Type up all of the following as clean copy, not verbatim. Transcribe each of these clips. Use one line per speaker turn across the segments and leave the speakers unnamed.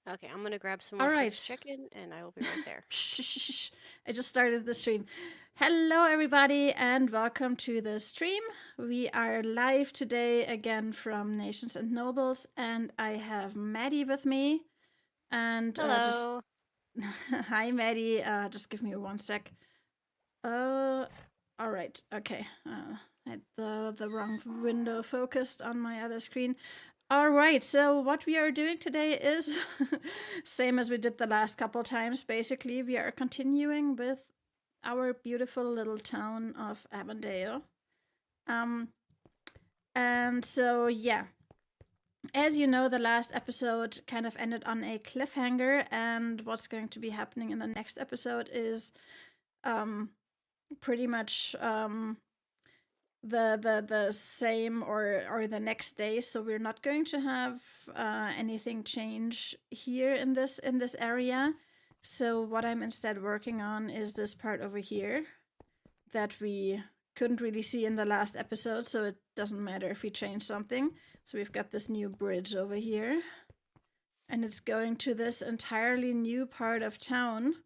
Okay, I'm gonna grab some
All
more for the
right.
chicken, and I will be right there.
Shh, shh, shh, shh. I just started the stream. Hello, everybody, and welcome to the stream. We are live today again from Nations and Nobles, and I have Maddie with me. And just
Hello.
hi, Maddie. Just give me one sec. Uh, all right. Okay. I had the wrong window focused on my other screen. All right, so what we are doing today is same as we did the last couple times. Basically, we are continuing with our beautiful little town of Avondale. Um, and so, yeah, as you know, the last episode kind of ended on a cliffhanger, and what's going to be happening in the next episode is um, pretty much the same or the next day, so we're not going to have anything change here in this area. So what I'm instead working on is this part over here that we couldn't really see in the last episode, so it doesn't matter if we change something. So we've got this new bridge over here, and it's going to this entirely new part of town.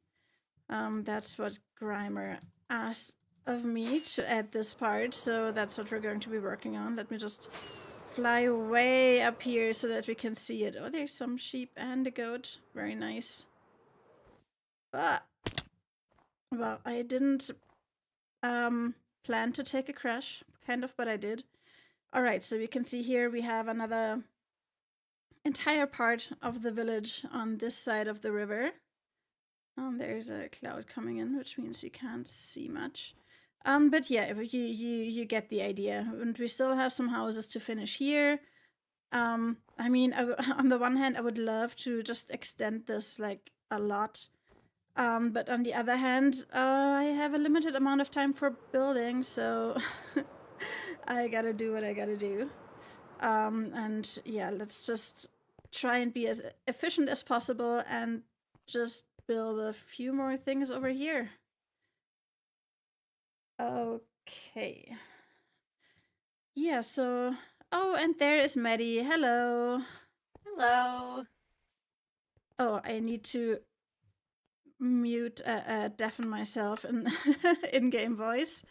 That's what Grimer asked of me to add this part, so that's what we're going to be working on. Let me just fly way up here so that we can see it. Oh, there's some sheep and a goat. Very nice. But, well, I didn't plan to take a crash, kind of, but I did. All right, so we can see here we have another entire part of the village on this side of the river. There's a cloud coming in, which means we can't see much. But yeah, you get the idea. And we still have some houses to finish here. I mean, on the one hand, I would love to just extend this like a lot. But on the other hand, I have a limited amount of time for building, so I gotta do what I gotta do. And yeah, let's just try and be as efficient as possible and just build a few more things over here. Okay. Yeah, so. Oh, and there is Maddie. Hello.
Hello.
Oh, I need to mute, deafen myself in in game voice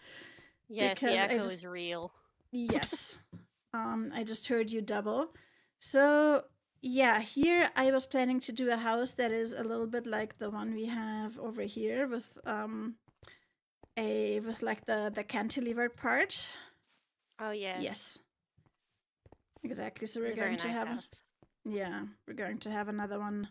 Yes, the
because I
echo
just.
is real.
Yes. I just heard you double. So, yeah, here I was planning to do a house that is a little bit like the one we have over here with with like the cantilevered part.
Oh, yes.
Yes, exactly. So
It's
we're
a very
going to
nice
have
house.
yeah, we're going to have another one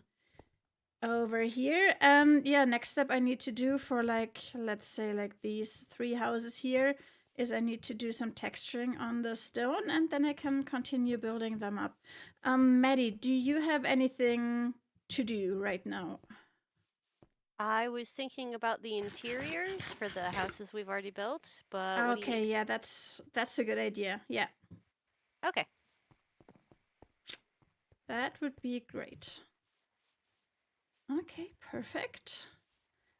over here. And yeah, next step I need to do for like let's say like these three houses here is I need to do some texturing on the stone and then I can continue building them up. Maddie, do you have anything to do right now?
I was thinking about the interiors for the houses we've already built, but what do you
Okay,
need?
yeah, that's a good idea. Yeah,
Okay.
that would be great. Okay, perfect.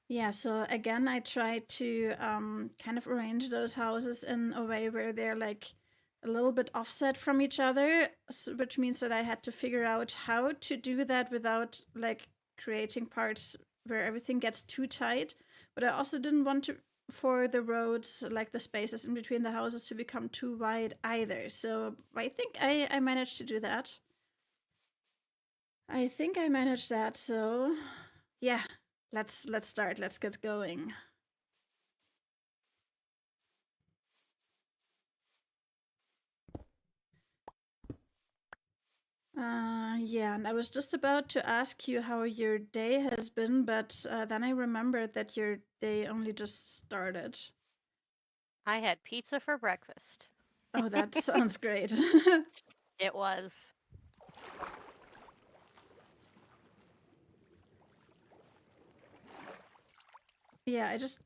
Yeah, so again, I tried to kind of arrange those houses in a way where they're like a little bit offset from each other, which means that I had to figure out how to do that without like creating parts where everything gets too tight. But I also didn't want to for the roads, like the spaces in between the houses, to become too wide either. So I think I managed to do that. I think I managed that. So yeah, let's start. Let's get going. Yeah, and I was just about to ask you how your day has been, but then I remembered that your day only just started.
I had pizza for breakfast.
Oh, that sounds great.
It was.
Yeah, I just.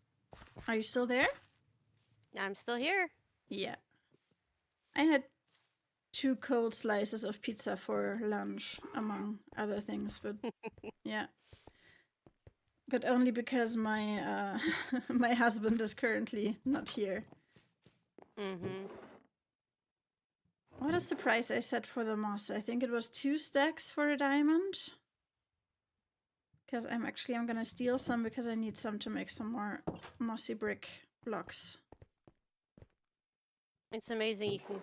Are you still there?
I'm still here.
Yeah. I had two cold slices of pizza for lunch, among other things, but yeah. But only because my my husband is currently not here.
Mm-hmm.
What is the price I set for the moss? I think it was 2 stacks for a diamond. Because I'm gonna steal some because I need some to make some more mossy brick blocks.
It's amazing you can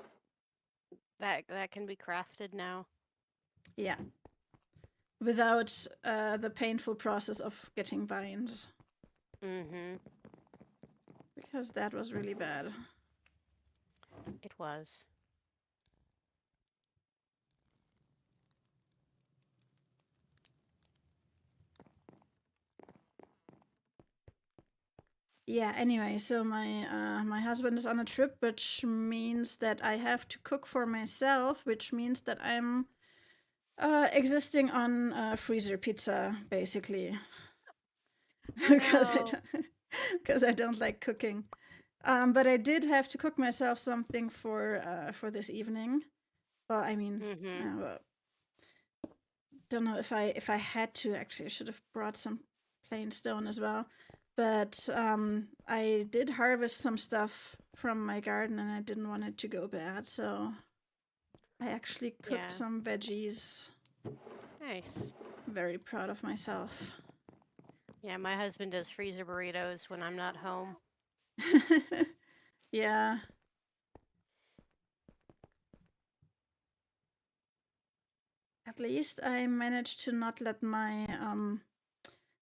that can be crafted now.
Yeah. Without the painful process of getting vines.
Mm-hmm.
Because that was really bad.
It was.
Yeah, anyway, so my husband is on a trip, which means that I have to cook for myself, which means that I'm existing on freezer pizza, basically. Because
No.
because I don't like cooking. But I did have to cook myself something for this evening. Well, I mean,
Mm-hmm.
well, don't know if I had to. Actually, I should have brought some plain stone as well. But I did harvest some stuff from my garden, and I didn't want it to go bad, so I actually cooked
Yeah.
some veggies.
Nice.
Very proud of myself.
Yeah, my husband does freezer burritos when I'm not home.
Yeah. At least I managed to not let my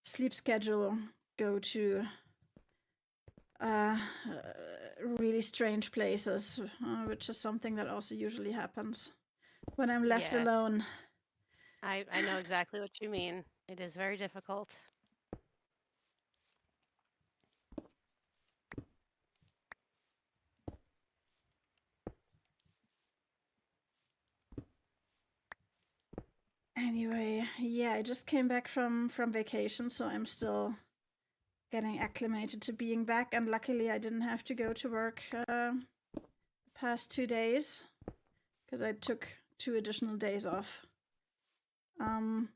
sleep schedule go to uh, really strange places, which is something that also usually happens when I'm left
Yes.
alone.
I know exactly what you mean. It is very difficult.
Anyway, yeah, I just came back from vacation, so I'm still getting acclimated to being back, and luckily I didn't have to go to work the past 2 days because I took 2 additional days off, um,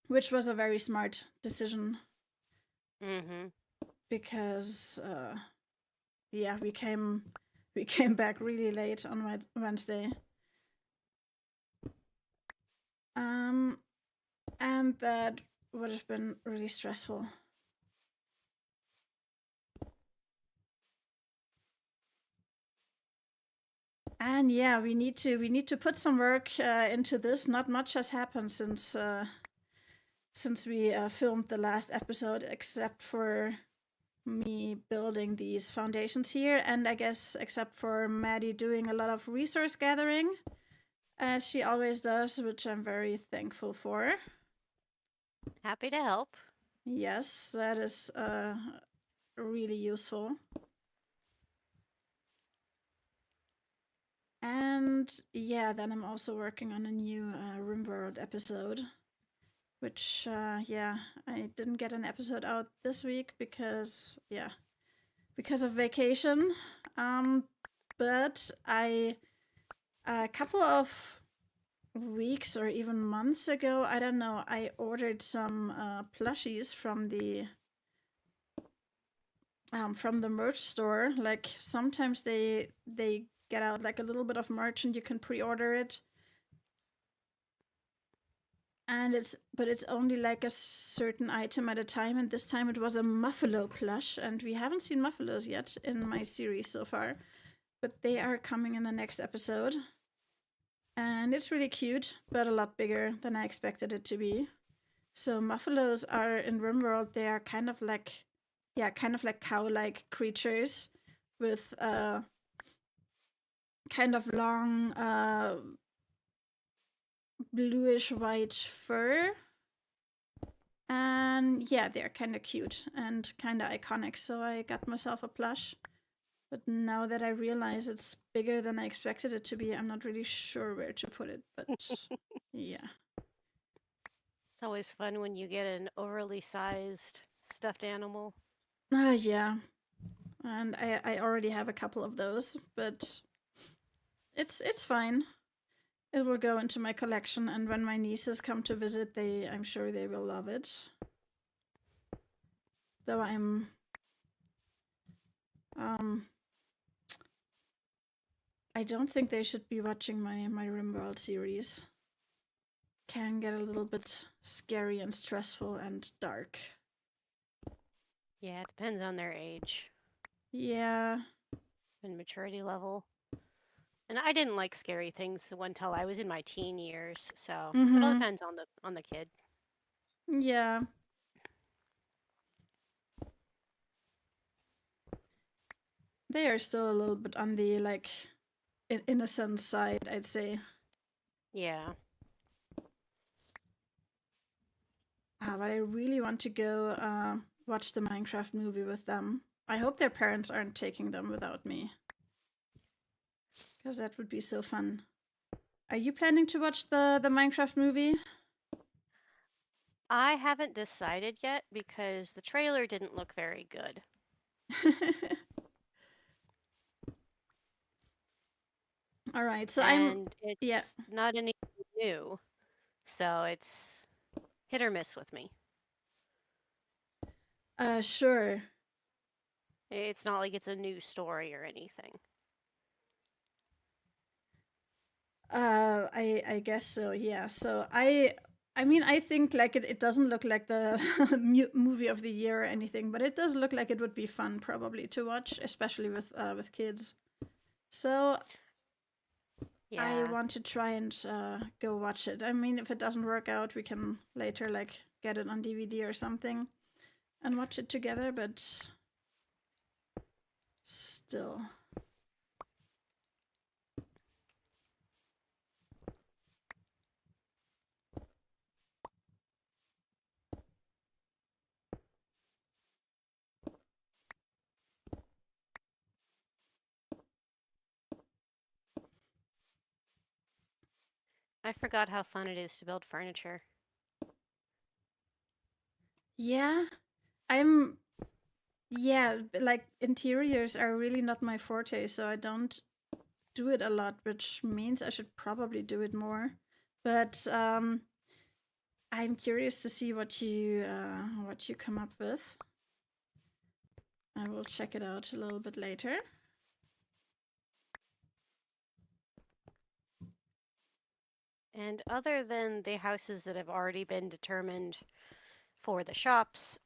which was a very smart decision
Mm-hmm.
because yeah, we came back really late on Wednesday, and that would have been really stressful. And yeah, we need to put some work into this. Not much has happened since we filmed the last episode, except for me building these foundations here, and I guess except for Maddie doing a lot of resource gathering, as she always does, which I'm very thankful for.
Happy to help.
Yes, that is really useful. And yeah, then I'm also working on a new RimWorld episode, which yeah, I didn't get an episode out this week because of vacation. But I a couple of weeks or even months ago, I don't know, I ordered some plushies from the merch store. Like sometimes they get out like a little bit of merch and you can pre-order it. And it's only like a certain item at a time, and this time it was a Muffalo plush, and we haven't seen Muffalos yet in my series so far, but they are coming in the next episode. And it's really cute, but a lot bigger than I expected it to be. So Muffalos are in RimWorld, they are kind of like cow-like creatures with kind of long bluish white fur. And yeah, they're kind of cute and kind of iconic, so I got myself a plush. But now that I realize it's bigger than I expected it to be, I'm not really sure where to put it, but yeah.
It's always fun when you get an overly sized stuffed animal.
Yeah. And I already have a couple of those, but it's fine. It will go into my collection, and when my nieces come to visit, I'm sure they will love it. Though I don't think they should be watching my RimWorld series. can get a little bit scary and stressful and dark.
Yeah, it depends on their age
Yeah.
and maturity level. And I didn't like scary things until I was in my teen years, so it all
Mm-hmm.
depends on the kid.
Yeah. They are still a little bit on the like innocent side, I'd say.
Yeah.
But I really want to go watch the Minecraft movie with them. I hope their parents aren't taking them without me, because that would be so fun. Are you planning to watch the Minecraft movie?
I haven't decided yet because the trailer didn't look very good.
All right, so
And
yeah.
it's not anything new, so it's hit or miss with me.
Sure.
It's not like it's a new story or anything.
I guess so. Yeah. So I mean I think like it doesn't look like the movie of the year or anything, but it does look like it would be fun probably to watch, especially with kids. So I
Yeah.
want to try and go watch it. I mean, if it doesn't work out, we can later like get it on DVD or something and watch it together. But still.
I forgot how fun it is to build furniture.
Yeah, I'm. Yeah, like interiors are really not my forte, so I don't do it a lot, which means I should probably do it more. But I'm curious to see what you come up with. I will check it out a little bit later.
And other than the houses that have already been determined for the shops,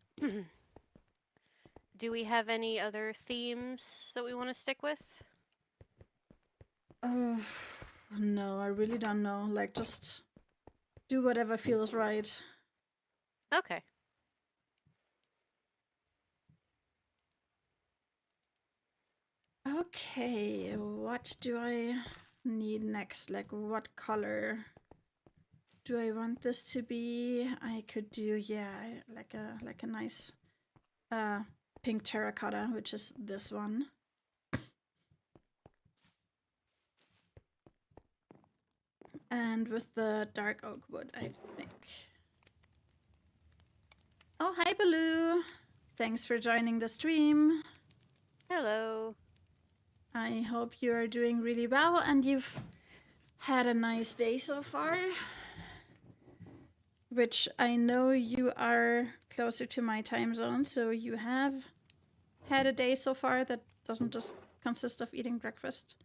do we have any other themes that we want to stick with?
Oh no, I really don't know. Like just do whatever feels right.
Okay.
Okay, what do I need next? Like what color do I want this to be? I could do like a nice pink terracotta, which is this one. And with the dark oak wood, I think. Oh, hi Baloo! Thanks for joining the stream.
Hello.
I hope you are doing really well and you've had a nice day so far. Which I know you are closer to my time zone, so you have had a day so far that doesn't just consist of eating breakfast.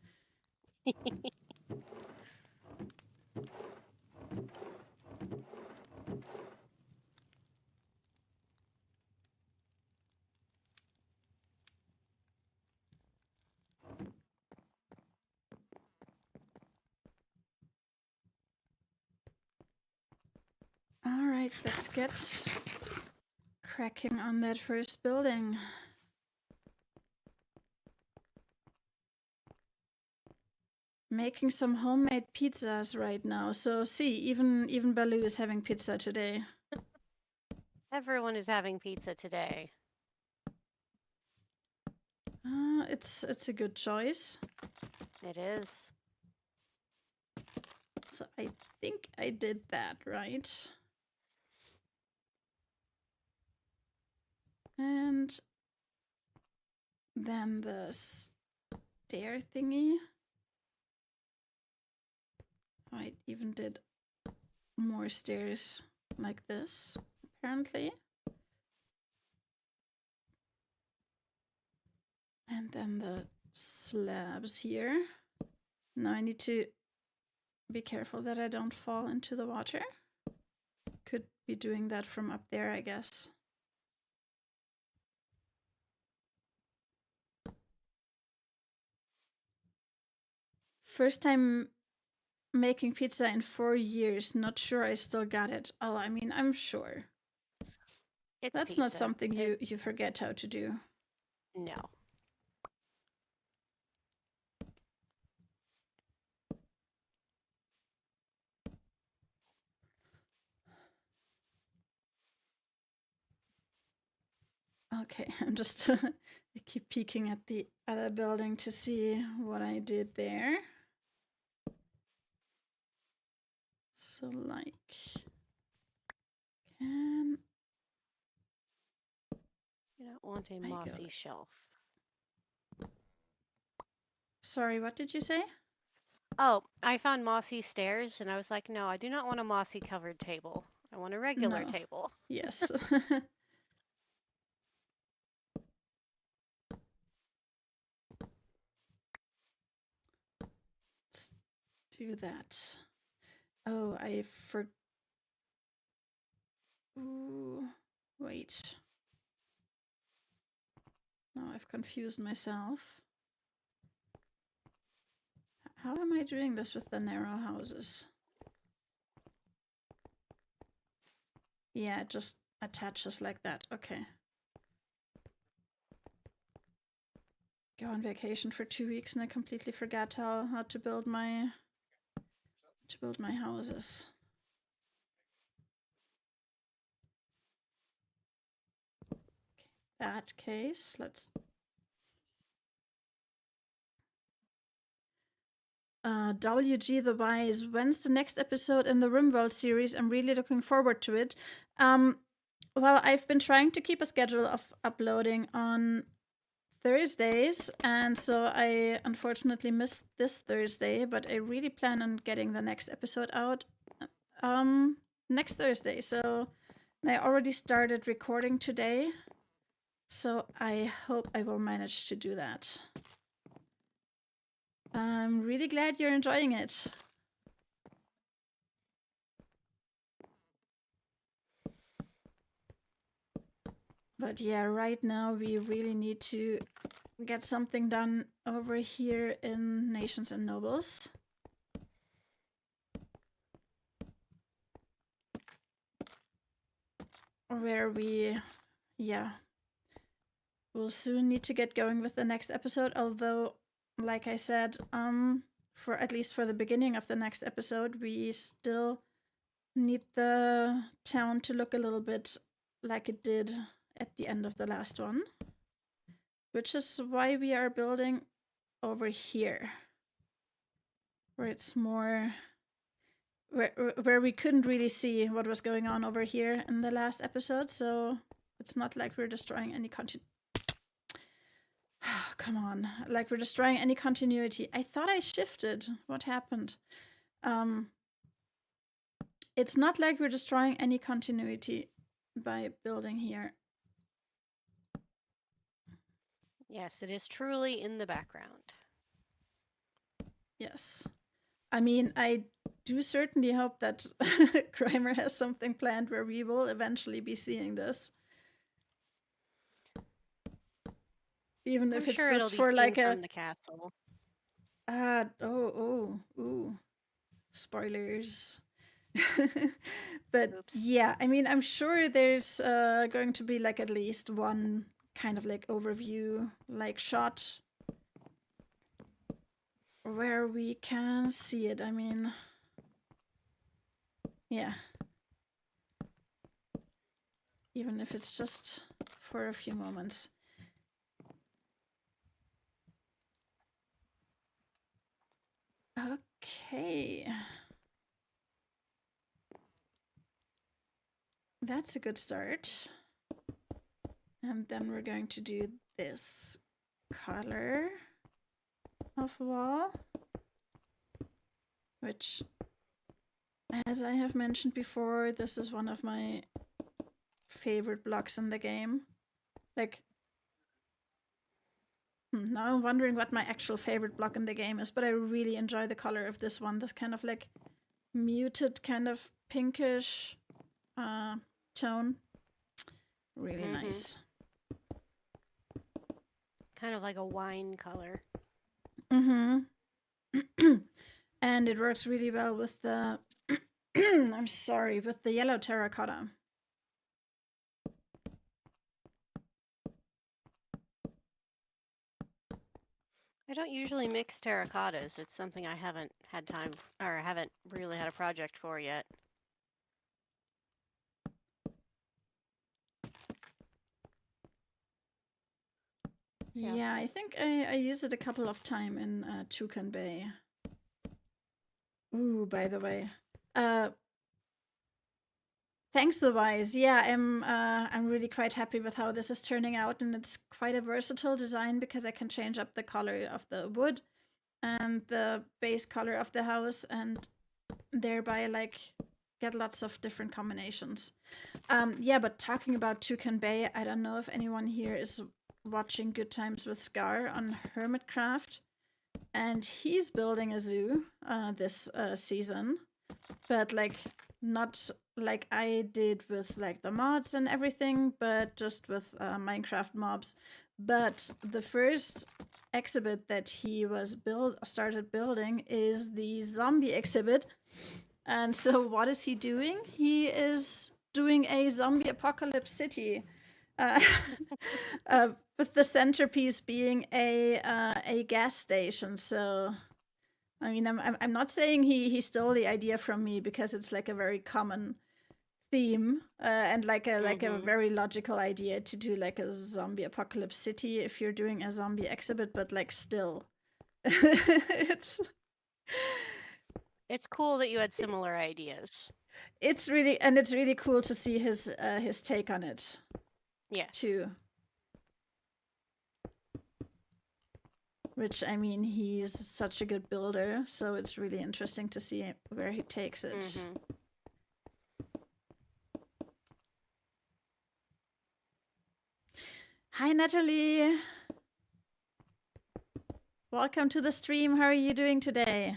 All right, let's get cracking on that first building. Making some homemade pizzas right now. So see, even Baloo is having pizza today.
Everyone is having pizza today.
It's a good choice.
It is.
So I think I did that right. And then the stair thingy. I even did more stairs like this, apparently. And then the slabs here. Now I need to be careful that I don't fall into the water. be doing that from up there, I guess. First time making pizza in 4 years. Not sure I still got it. Oh, I mean, I'm sure.
It's
That's
pizza.
not something you forget how to do.
No.
Okay, I'm just I keep peeking at the other building to see what I did there. So like can
You don't want a
I go
mossy
like-
shelf.
Sorry, what did you say?
Oh, I found mossy stairs and I was like, no, I do not want a mossy covered table. I want a regular
No.
table.
Yes. Let's do that. Oh, I for. Ooh, wait. No, I've confused myself. How am I doing this with the narrow houses? Yeah, it just attaches like that. Okay. Go on vacation for 2 weeks and I completely forgot how to build my houses. Okay, that case, let's WG the Wise, when's the next episode in the RimWorld series? I'm really looking forward to it. Well, I've been trying to keep a schedule of uploading on Thursdays, and so I unfortunately missed this Thursday, but I really plan on getting the next episode out next Thursday. So I already started recording today, so I hope I will manage to do that. I'm really glad you're enjoying it. But yeah, right now we really need to get something done over here in Nations and Nobles. Where we, yeah, we'll soon need to get going with the next episode. Although, like I said, for at least for the beginning of the next episode, we still need the town to look a little bit like it did at the end of the last one, which is why we are building over here, where it's more where we couldn't really see what was going on over here in the last episode, so it's not like we're destroying any come on, like we're destroying any continuity. I thought I shifted. What happened? It's not like we're destroying any continuity by building here.
Yes, it is truly in the background.
Yes. I mean, I do certainly hope that Grimer has something planned where we will eventually be seeing this. Even if
I'm
it's
sure
just
it'll be
for
seen
like
from the castle.
Ooh. Spoilers. But
Oops.
yeah, I mean, I'm sure there's going to be like at least one kind of like overview, like shot where we can see it. I mean, yeah. Even if it's just for a few moments. Okay. That's a good start. And then we're going to do this color of wall, which, as I have mentioned before, this is one of my favorite blocks in the game. Like, now I'm wondering what my actual favorite block in the game is, but I really enjoy the color of this one. This kind of like muted, kind of pinkish, tone. Really
Mm-hmm.
nice.
Kind of like a wine color.
Mm-hmm. And it works really well with the I'm sorry, with the yellow terracotta.
I don't usually mix terracottas. It's something I haven't had time or haven't really had a project for yet.
Yeah, I think I used it a couple of times in Toucan Bay. Ooh, by the way. Thanks, Louise. Yeah, I'm really quite happy with how this is turning out, and it's quite a versatile design because I can change up the color of the wood and the base color of the house, and thereby like get lots of different combinations. Yeah, but talking about Toucan Bay, I don't know if anyone here is watching Good Times with Scar on Hermitcraft, and he's building a zoo this season, but like not like I did with like the mods and everything, but just with Minecraft mobs. But the first exhibit that he was started building is the zombie exhibit. And so what is he doing? He is doing a zombie apocalypse city. Uh, with the centerpiece being a gas station. So I mean, I'm not saying he stole the idea from me because it's like a very common theme and like a very logical idea to do like a zombie apocalypse city if you're doing a zombie exhibit, but like still, it's
cool that you had similar ideas.
it's really cool to see his take on it.
Yes.
Too. Which, I mean, he's such a good builder, so it's really interesting to see where he takes it.
Mm-hmm.
Hi, Natalie. Welcome to the stream. How are you doing today?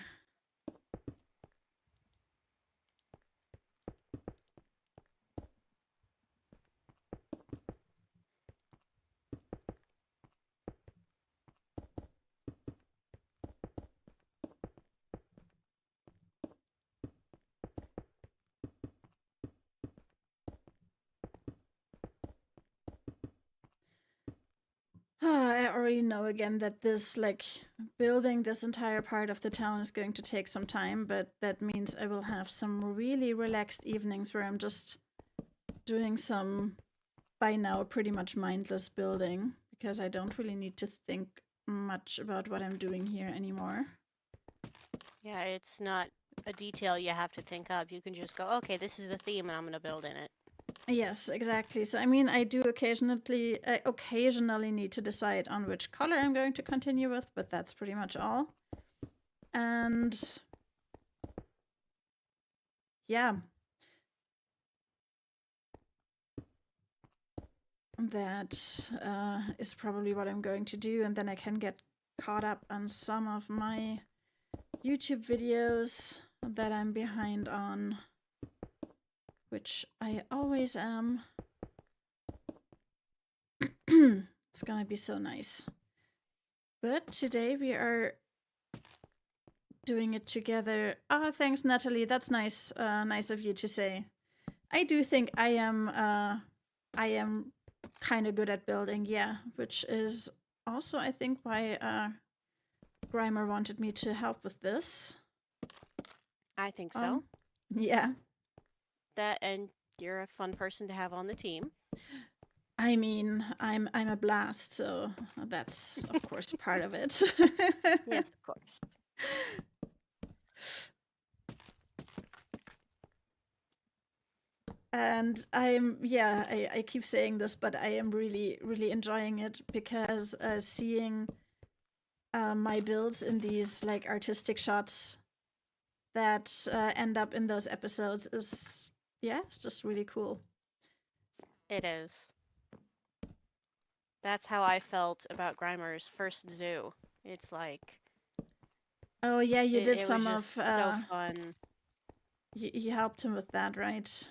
I already know again that this, like, building this entire part of the town is going to take some time, but that means I will have some really relaxed evenings where I'm just doing some, by now, pretty much mindless building because I don't really need to think much about what I'm doing here anymore.
Yeah, it's not a detail you have to think of. You can just go, okay, this is the theme and I'm going to build in it.
Yes, exactly. So I mean, I do occasionally need to decide on which color I'm going to continue with, but that's pretty much all. And yeah, that is probably what I'm going to do, and then I can get caught up on some of my YouTube videos that I'm behind on, which I always am. It's gonna be so nice. But today we are doing it together. Ah, thanks, Natalie. That's nice. Nice of you to say. I do think I am kind of good at building, yeah, which is also, I think, why Grimer wanted me to help with this.
I think so.
Yeah.
That, and you're a fun person to have on the team.
I mean, I'm a blast, so that's of course part of it.
Yes, of course.
And I keep saying this, but I am really, really enjoying it because seeing my builds in these like artistic shots that end up in those episodes is, yeah, it's just really cool.
It is. That's how I felt about Grimer's first zoo. It's like,
oh yeah, you did
it
some
was
of
just so fun.
you helped him with that, right?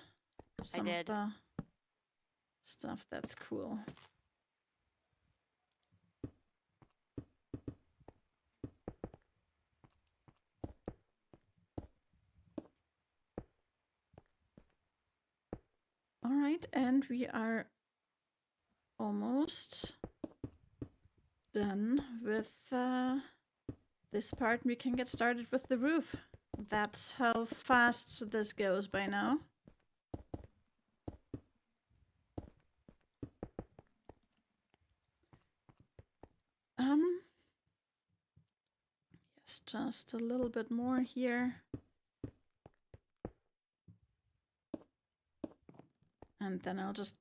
some of
did.
the stuff. That's cool. All right, and we are almost done with this part. We can get started with the roof. That's how fast this goes by now. Yes, just a little bit more here. And then I'll just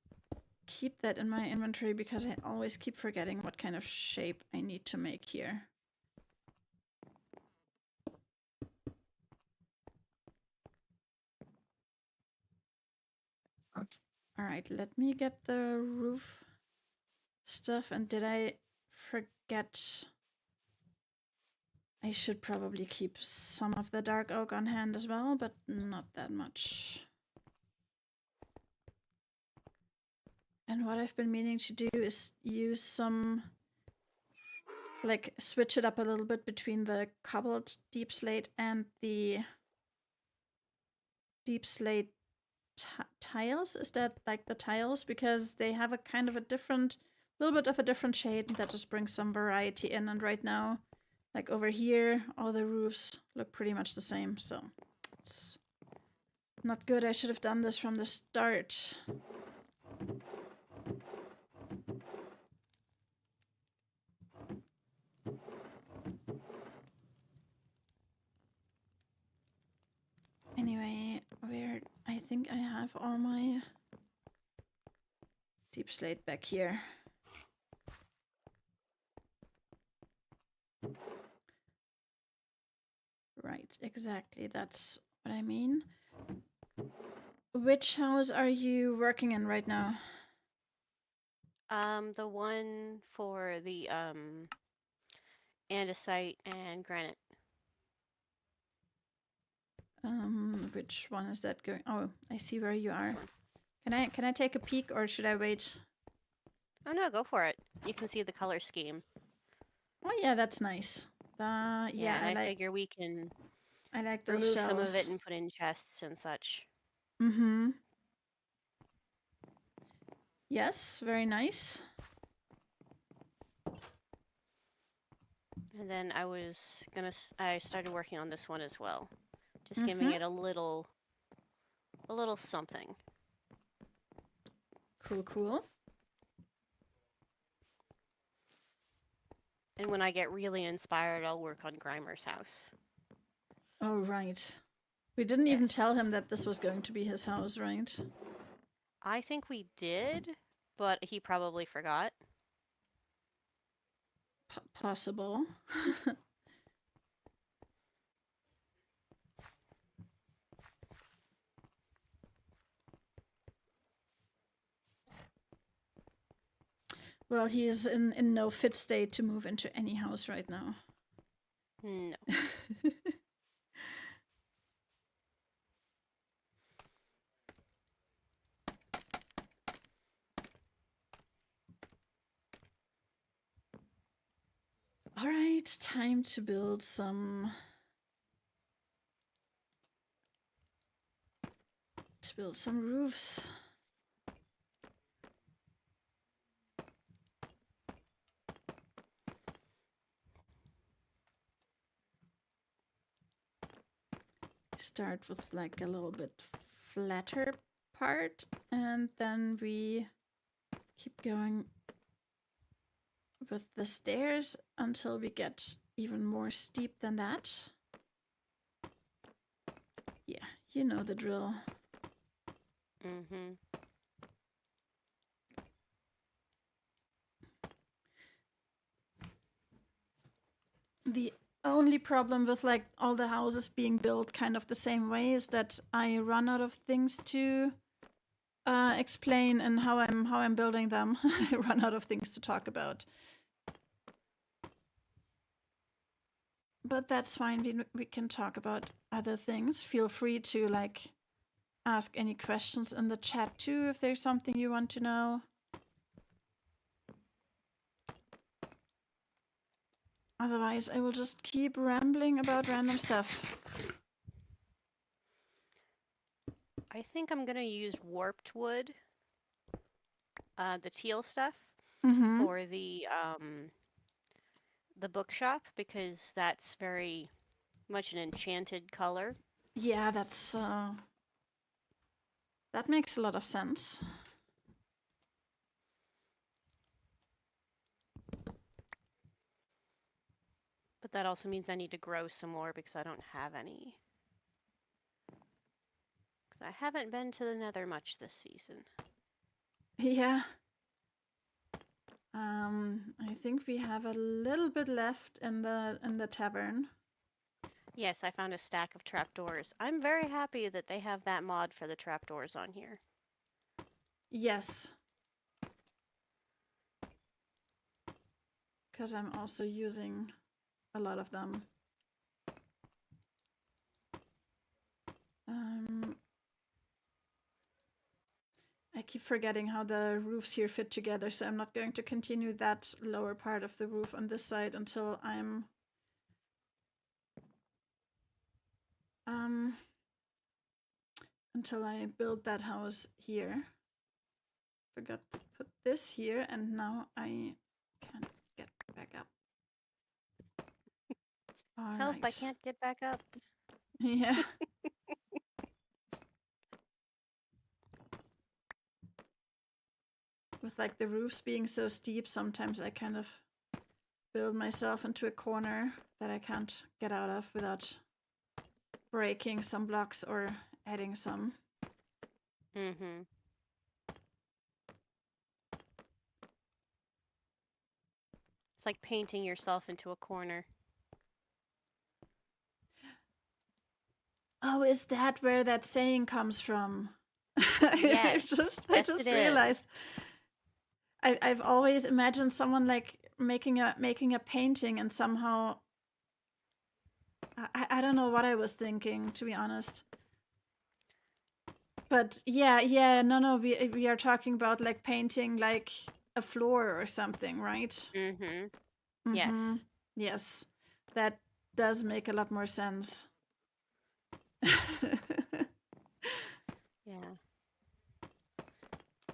keep that in my inventory because I always keep forgetting what kind of shape I need to make here. All right, let me get the roof stuff. And did I forget? I should probably keep some of the dark oak on hand as well, but not that much. And what I've been meaning to do is use some, like, switch it up a little bit between the cobbled deep slate and the deep slate tiles. Is that like the tiles? Because they have a kind of a different, little bit of a different shade, and that just brings some variety in. And right now, like over here, all the roofs look pretty much the same, so it's not good. I should have done this from the start. Anyway, I think I have all my deep slate back here. Right, exactly. That's what I mean. Which house are you working in right now?
The one for the andesite and granite.
Which one is that going? Oh, I see where you are. Can I take a peek, or should I wait?
Oh no, go for it. You can see the color scheme.
Oh yeah, that's nice. Yeah,
and I figure we can
I like those
remove
shells.
some of it and put in chests and such.
Mm-hmm. Yes, very nice.
And then I started working on this one as well. Just giving it a little something.
Cool, cool.
And when I get really inspired, I'll work on Grimer's house.
Oh, right. We didn't even tell him that this was going to be his house, right?
I think we did, but he probably forgot.
Possible. Well, he is in no fit state to move into any house right now.
No.
All right, time to build some... roofs. Start with like a little bit flatter part, and then we keep going with the stairs until we get even more steep than that. Yeah, you know the drill.
Mm-hmm.
The only problem with like all the houses being built kind of the same way is that I run out of things to explain and how I'm building them. I run out of things to talk about. But that's fine. We can talk about other things. Feel free to like ask any questions in the chat too if there's something you want to know. Otherwise, I will just keep rambling about random stuff.
I think I'm gonna use warped wood, the teal stuff,
Mm-hmm.
for the bookshop because that's very much an enchanted color.
Yeah, that makes a lot of sense.
But that also means I need to grow some more because I don't have any. Because I haven't been to the Nether much this season.
Yeah. I think we have a little bit left in the tavern.
Yes, I found a stack of trapdoors. I'm very happy that they have that mod for the trapdoors on here.
Yes. Because I'm also using a lot of them. I keep forgetting how the roofs here fit together, so I'm not going to continue that lower part of the roof on this side until I'm until I build that house here. Forgot to put this here, and now I can't get back up. All
Help, I
right.
can't get back up.
Yeah. With like the roofs being so steep, sometimes I kind of build myself into a corner that I can't get out of without breaking some blocks or adding some.
Mm-hmm. It's like painting yourself into a corner.
Oh, is that where that saying comes from?
Yes.
I
Yes,
just
it is.
realized. I've always imagined someone like making a painting, and somehow I don't know what I was thinking, to be honest. But yeah, no, we are talking about like painting like a floor or something, right?
Mm-hmm.
Mm-hmm.
Yes.
Yes, that does make a lot more sense.
Yeah.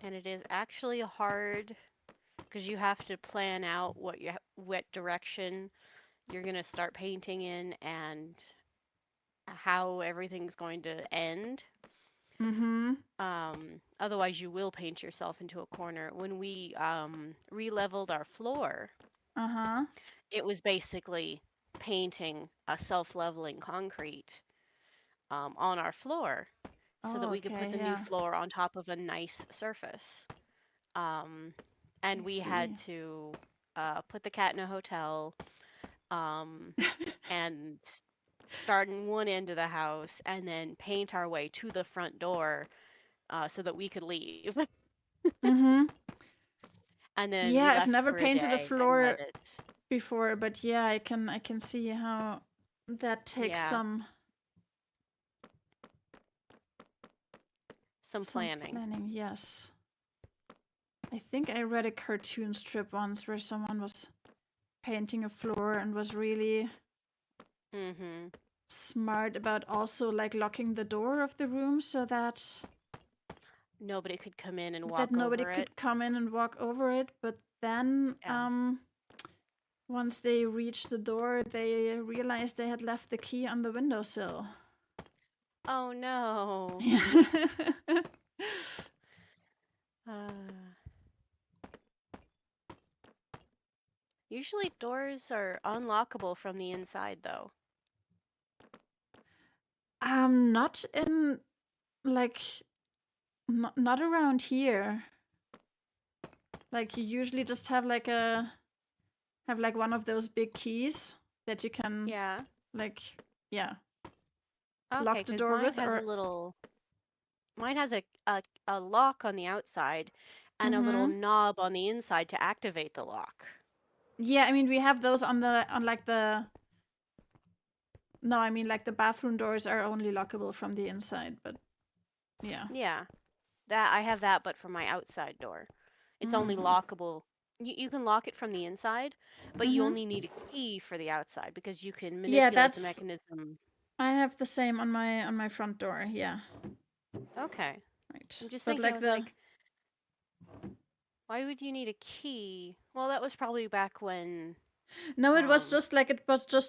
And it is actually hard because you have to plan out what direction you're going to start painting in and how everything's going to end.
Mm-hmm.
Otherwise, you will paint yourself into a corner. When we re-leveled our floor,
Uh-huh.
it was basically painting a self-leveling concrete on our floor so that
Oh,
we could put
okay,
the new
yeah.
floor on top of a nice surface. And
I
we had
see.
to put the cat in a hotel and start in one end of the house and then paint our way to the front door so that we could leave.
Mm-hmm.
And then
Yeah,
we
I've
left
never
for a
painted a
day and let
floor
it.
before, but yeah, I can see how that takes
Yeah,
some
planning.
planning. Yes. I think I read a cartoon strip once where someone was painting a floor and was really
Mm-hmm.
smart about also like locking the door of the room so that
Nobody could come in and walk
nobody
over it.
could come in and walk over it. But then
Yeah.
once they reached the door, they realized they had left the key on the windowsill.
Oh no. Usually doors are unlockable from the inside, though.
Not in like not around here. Like you usually just have like one of those big keys that you can
Yeah.
like yeah
Okay,
lock the
because
door
mine
with
has a
or
little. Mine has a lock on the outside and a little
mm-hmm.
knob on the inside to activate the lock.
Yeah, I mean we have those on like the no, I mean like the bathroom doors are only lockable from the inside, but Yeah.
Yeah. That I have that, but for my outside door. It's only
Mm.
lockable. You can lock it from the inside, but you
Mm-hmm.
only need a key for the outside because you can
Yeah,
manipulate the
that's
mechanism.
I have the same on my front door. Yeah.
Okay.
Right.
I'm just
But
thinking, I
like
was
the
like, why would you need a key? Well, that was probably back when,
No,
um,
it was just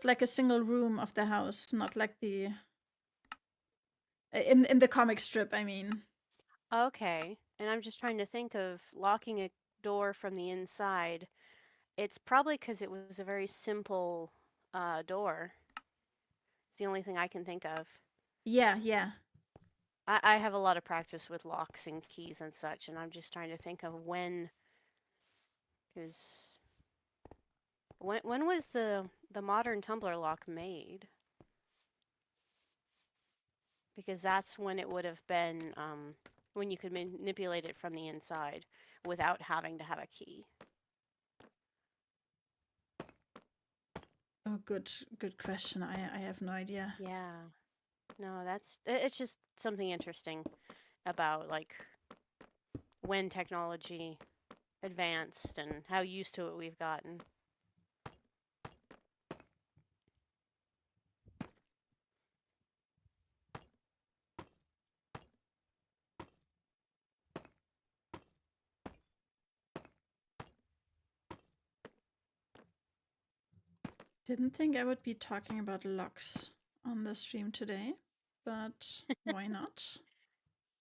like a single room of the house, not like the in the comic strip, I mean.
okay. And I'm just trying to think of locking a door from the inside. It's probably because it was a very simple door. It's the only thing I can think of.
Yeah, yeah.
I have a lot of practice with locks and keys and such, and I'm just trying to think of because when was the modern tumbler lock made? Because that's when it would have been when you could manipulate it from the inside without having to have a key.
Oh, good question. I have no idea.
Yeah, no, it's just something interesting about like when technology advanced and how used to it we've gotten.
Didn't think I would be talking about locks on the stream today, but why not?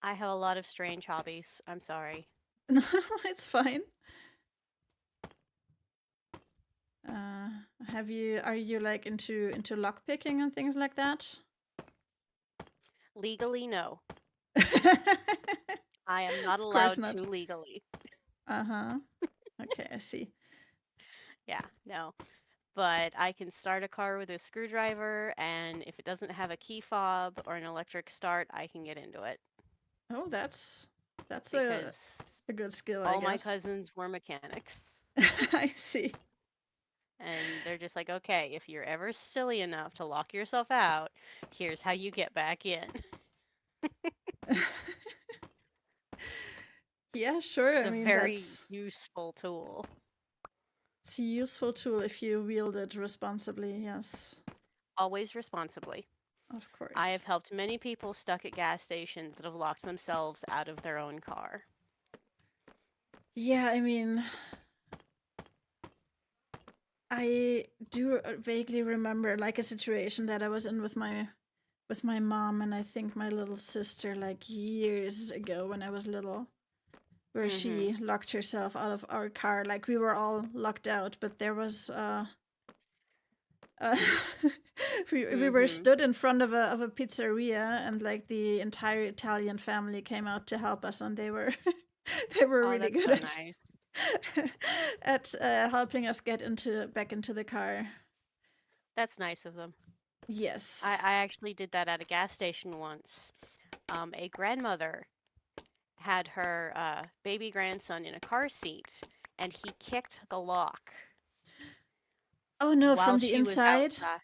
I have a lot of strange hobbies. I'm sorry.
No, it's fine. Uh, are you like into lock picking and things like that?
Legally, no. I am not
Of course
allowed
not.
to legally.
Uh-huh. Okay, I see.
Yeah, no. But I can start a car with a screwdriver, and if it doesn't have a key fob or an electric start, I can get into it
Oh, that's
because
a good skill, I
all my
guess.
cousins were mechanics.
I see.
And they're just like, okay, if you're ever silly enough to lock yourself out, here's how you get back in.
Yeah, sure.
It's
I
a
mean,
very useful tool.
it's a useful tool if you wield it responsibly. Yes,
Always responsibly.
of
I
course.
have helped many people stuck at gas stations that have locked themselves out of their own car.
Yeah, I mean, I do vaguely remember like a situation that I was in with my mom and I think my little sister like years ago when I was little, where
Mm-hmm.
she locked herself out of our car. Like we were all locked out, but there was uh we were
Mm-hmm.
stood in front of a pizzeria and like the entire Italian family came out to help us and they were they were
Oh,
really
that's
good
so nice.
at helping us get into back into the car.
That's nice of them.
Yes.
I actually did that at a gas station once. A grandmother had her baby grandson in a car seat, and he kicked the lock
Oh no,
while
from the
she was
inside.
outside.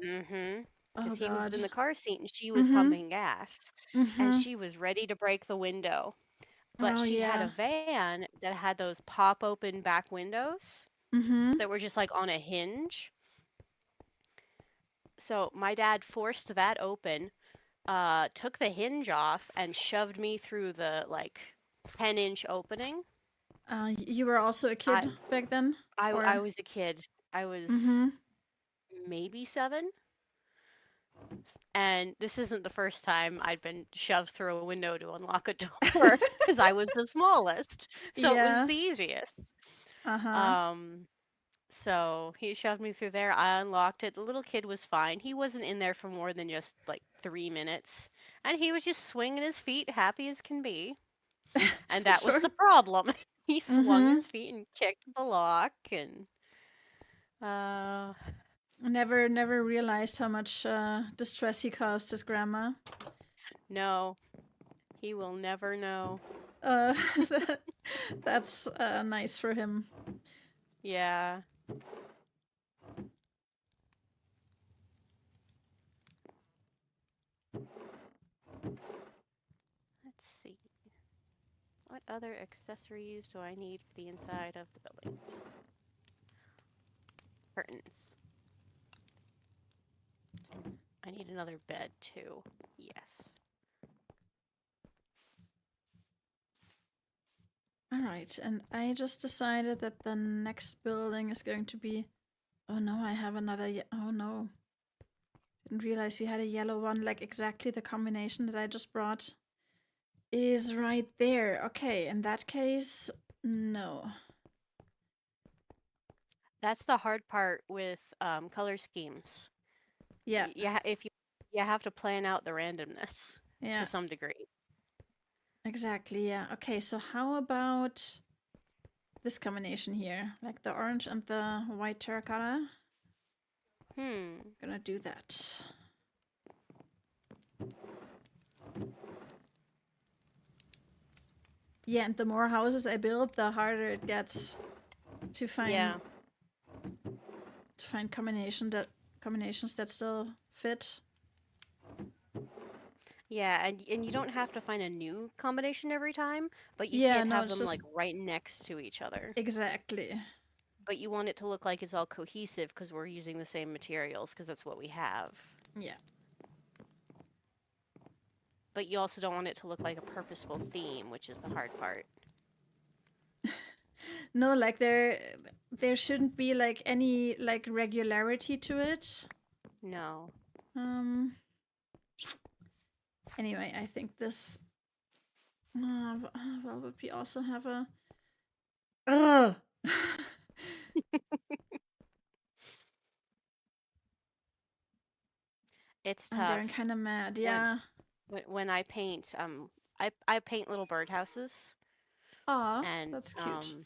Mm-hmm.
Oh
Because he was
god.
in the car seat and she was
Mhm.
pumping gas, and
Mhm.
she was ready to break the window. But
Oh
she had a
yeah.
van that had those pop open back windows
Mhm.
that were just like on a hinge. So my dad forced that open, took the hinge off, and shoved me through the like 10-inch opening.
You were also a
I,
kid back then,
I
or?
was a kid. I was
Mhm.
maybe 7. And this isn't the first time I'd been shoved through a window to unlock a door because I was the smallest. So it was
Yeah.
the easiest.
Uh huh.
Um, so he shoved me through there. I unlocked it. The little kid was fine. He wasn't in there for more than just like 3 minutes. And he was just swinging his feet, happy as can be. And that was
Sure.
the problem. He swung
Mhm.
his feet and kicked the lock. And uh,
Never realized how much distress he caused his grandma.
no, he will never know.
Uh, that's nice for him.
Yeah. What other accessories do I need for the inside of the buildings? Curtains. I need another bed too. Yes.
All right, and I just decided that the next building is going to be. Oh no, I have another. Oh no. Didn't realize we had a yellow one, like exactly the combination that I just brought is right there. Okay, in that case, no.
That's the hard part with color schemes.
Yeah,
If you have to plan out the randomness
yeah,
to some degree.
exactly. Yeah. Okay, so how about this combination here? Like the orange and the white terracotta? Gonna do that. Yeah, and the more houses I build, the harder it gets to find combinations that still fit.
Yeah, and you don't have to find a new combination every time, but you
Yeah,
can't
no,
have
it's
them like
just
right next to each other.
exactly.
But you want it to look like it's all cohesive because we're using the same materials because that's what we have.
Yeah.
But you also don't want it to look like a purposeful theme, which is the hard part.
No, like there shouldn't be like any like regularity to it.
No.
Anyway, I think this well, would we also have a
It's
I'm
tough.
getting kind of mad.
When
Yeah.
when I paint, I paint little birdhouses,
Aw,
and
that's cute.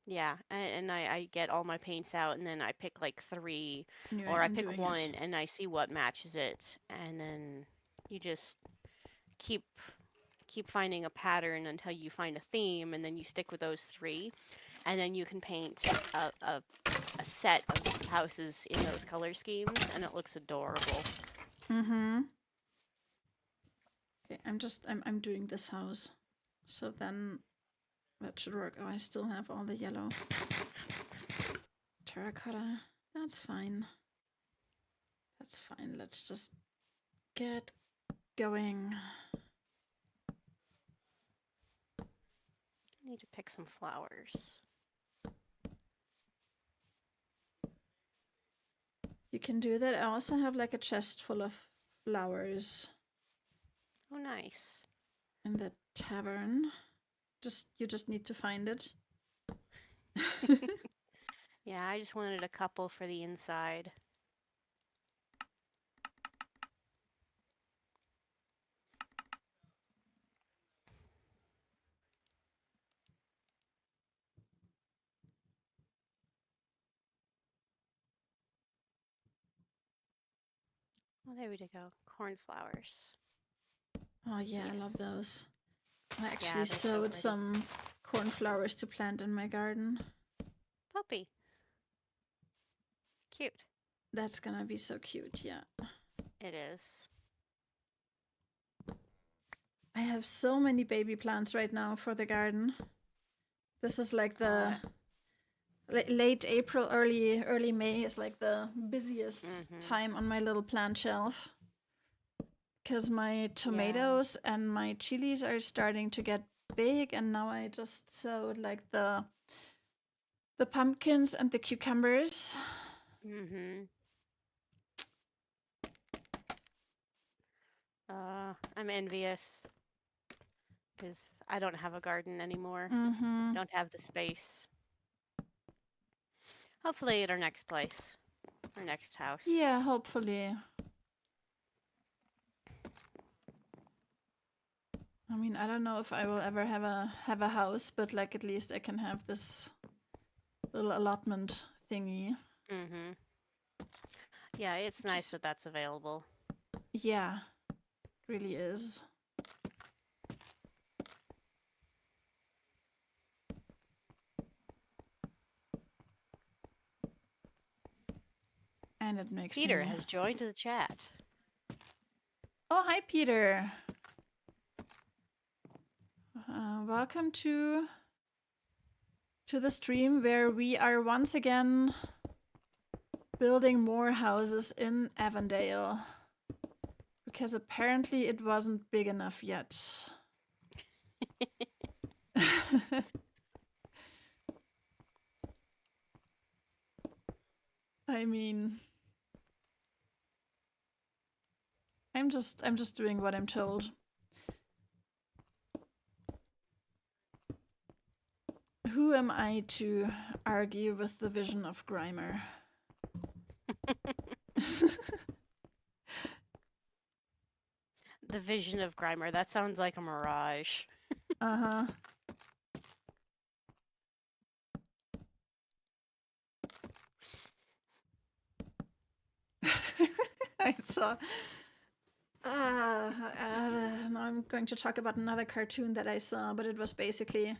yeah, and I get all my paints out, and then I pick like 3,
Anyway,
or I
I'm
pick
doing it.
one, and I see what matches it, and then you just keep finding a pattern until you find a theme, and then you stick with those 3, and then you can paint a set of houses in those color schemes, and it looks adorable.
Mm-hmm. Okay, I'm doing this house. So then that should work. Oh, I still have all the yellow terracotta. That's fine. That's fine. Let's just get going.
I need to pick some flowers.
You can do that. I also have like a chest full of flowers
Oh, nice.
in the tavern. You just need to find it.
Yeah, I just wanted a couple for the inside. Oh, there we go. Cornflowers.
Oh yeah, I love
Yes.
those. I
Yeah,
actually
they're so
sowed
pretty.
some cornflowers to plant in my garden.
Puppy. Cute.
That's gonna be so cute, yeah.
It is.
I have so many baby plants right now for the garden. This is like the late April, early May is like the busiest time on my little plant shelf. Because my tomatoes and my chilies are starting to get big, and now I just sowed like the pumpkins and the cucumbers.
I'm envious because I don't have a garden anymore. Don't have the space. Hopefully at our next place, our next house.
Yeah, hopefully. I mean, I don't know if I will ever have a house, but like at least I can have this little allotment thingy.
Yeah, it's nice that that's available.
Yeah, it really is. And it makes
Peter has joined the chat.
Oh, hi, Peter. Welcome to the stream where we are once again building more houses in Avondale. Because apparently it wasn't big enough yet. I mean, I'm just doing what I'm told. Who am I to argue with the vision of Grimer?
The vision of Grimer. That sounds like a mirage.
Uh-huh. I saw. Now I'm going to talk about another cartoon that I saw, but it was basically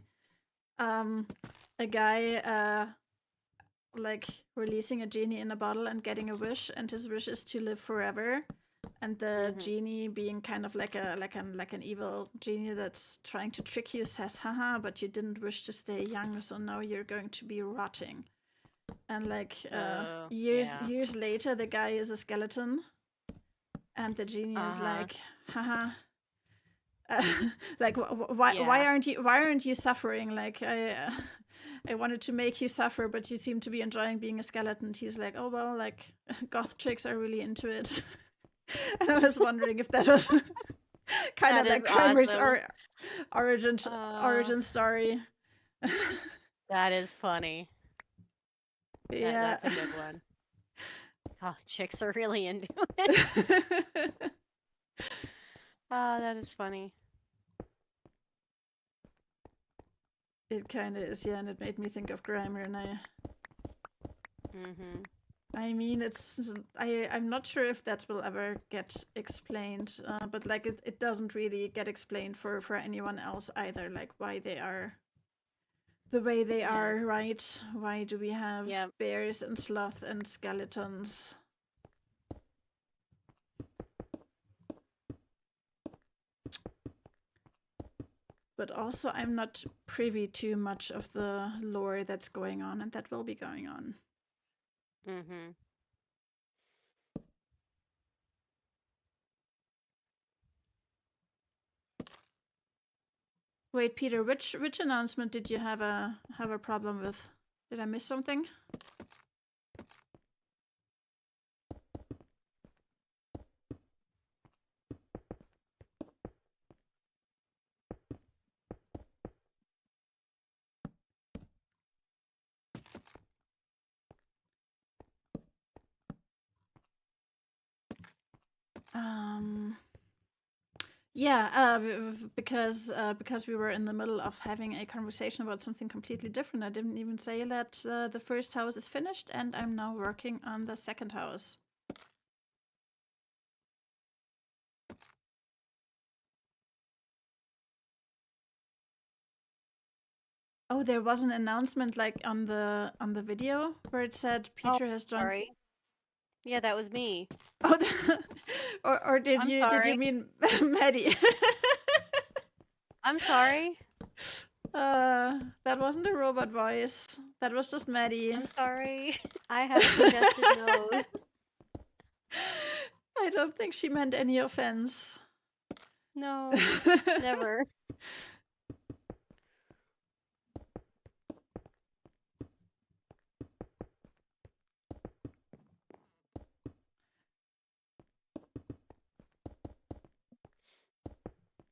a guy like releasing a genie in a bottle and getting a wish, and his wish is to live forever. And the genie, being kind of like an evil genie that's trying to trick you, says, "Haha, but you didn't wish to stay young, so now you're going to be rotting." And like years later, the guy is a skeleton, and the genie is like, "Haha." Like why aren't you suffering? Like I wanted to make you suffer, but you seem to be enjoying being a skeleton. He's like, oh well, like goth chicks are really into it. And I was wondering if that was kind of like Grimer's origin story.
That is funny.
Yeah,
that's a good one. Oh, chicks are really into it. Oh, that is funny.
It kind of is, yeah, and it made me think of Grimer, and I mean, I'm not sure if that will ever get explained, but like it doesn't really get explained for anyone else either, like why they are the way they are, right? Why do we have bears and sloth and skeletons? But also, I'm not privy to much of the lore that's going on and that will be going on. Wait, Peter, which announcement did you have a problem with? Did I miss something? Yeah, because we were in the middle of having a conversation about something completely different. I didn't even say that the first house is finished, and I'm now working on the second house. Oh, there was an announcement like on the video where it said Peter has joined.
Sorry. Yeah, that was me.
Oh, or did you mean Maddie?
I'm sorry.
That wasn't a robot voice. That was just Maddie.
I'm sorry. I have a congested nose.
I don't think she meant any offense.
No, never.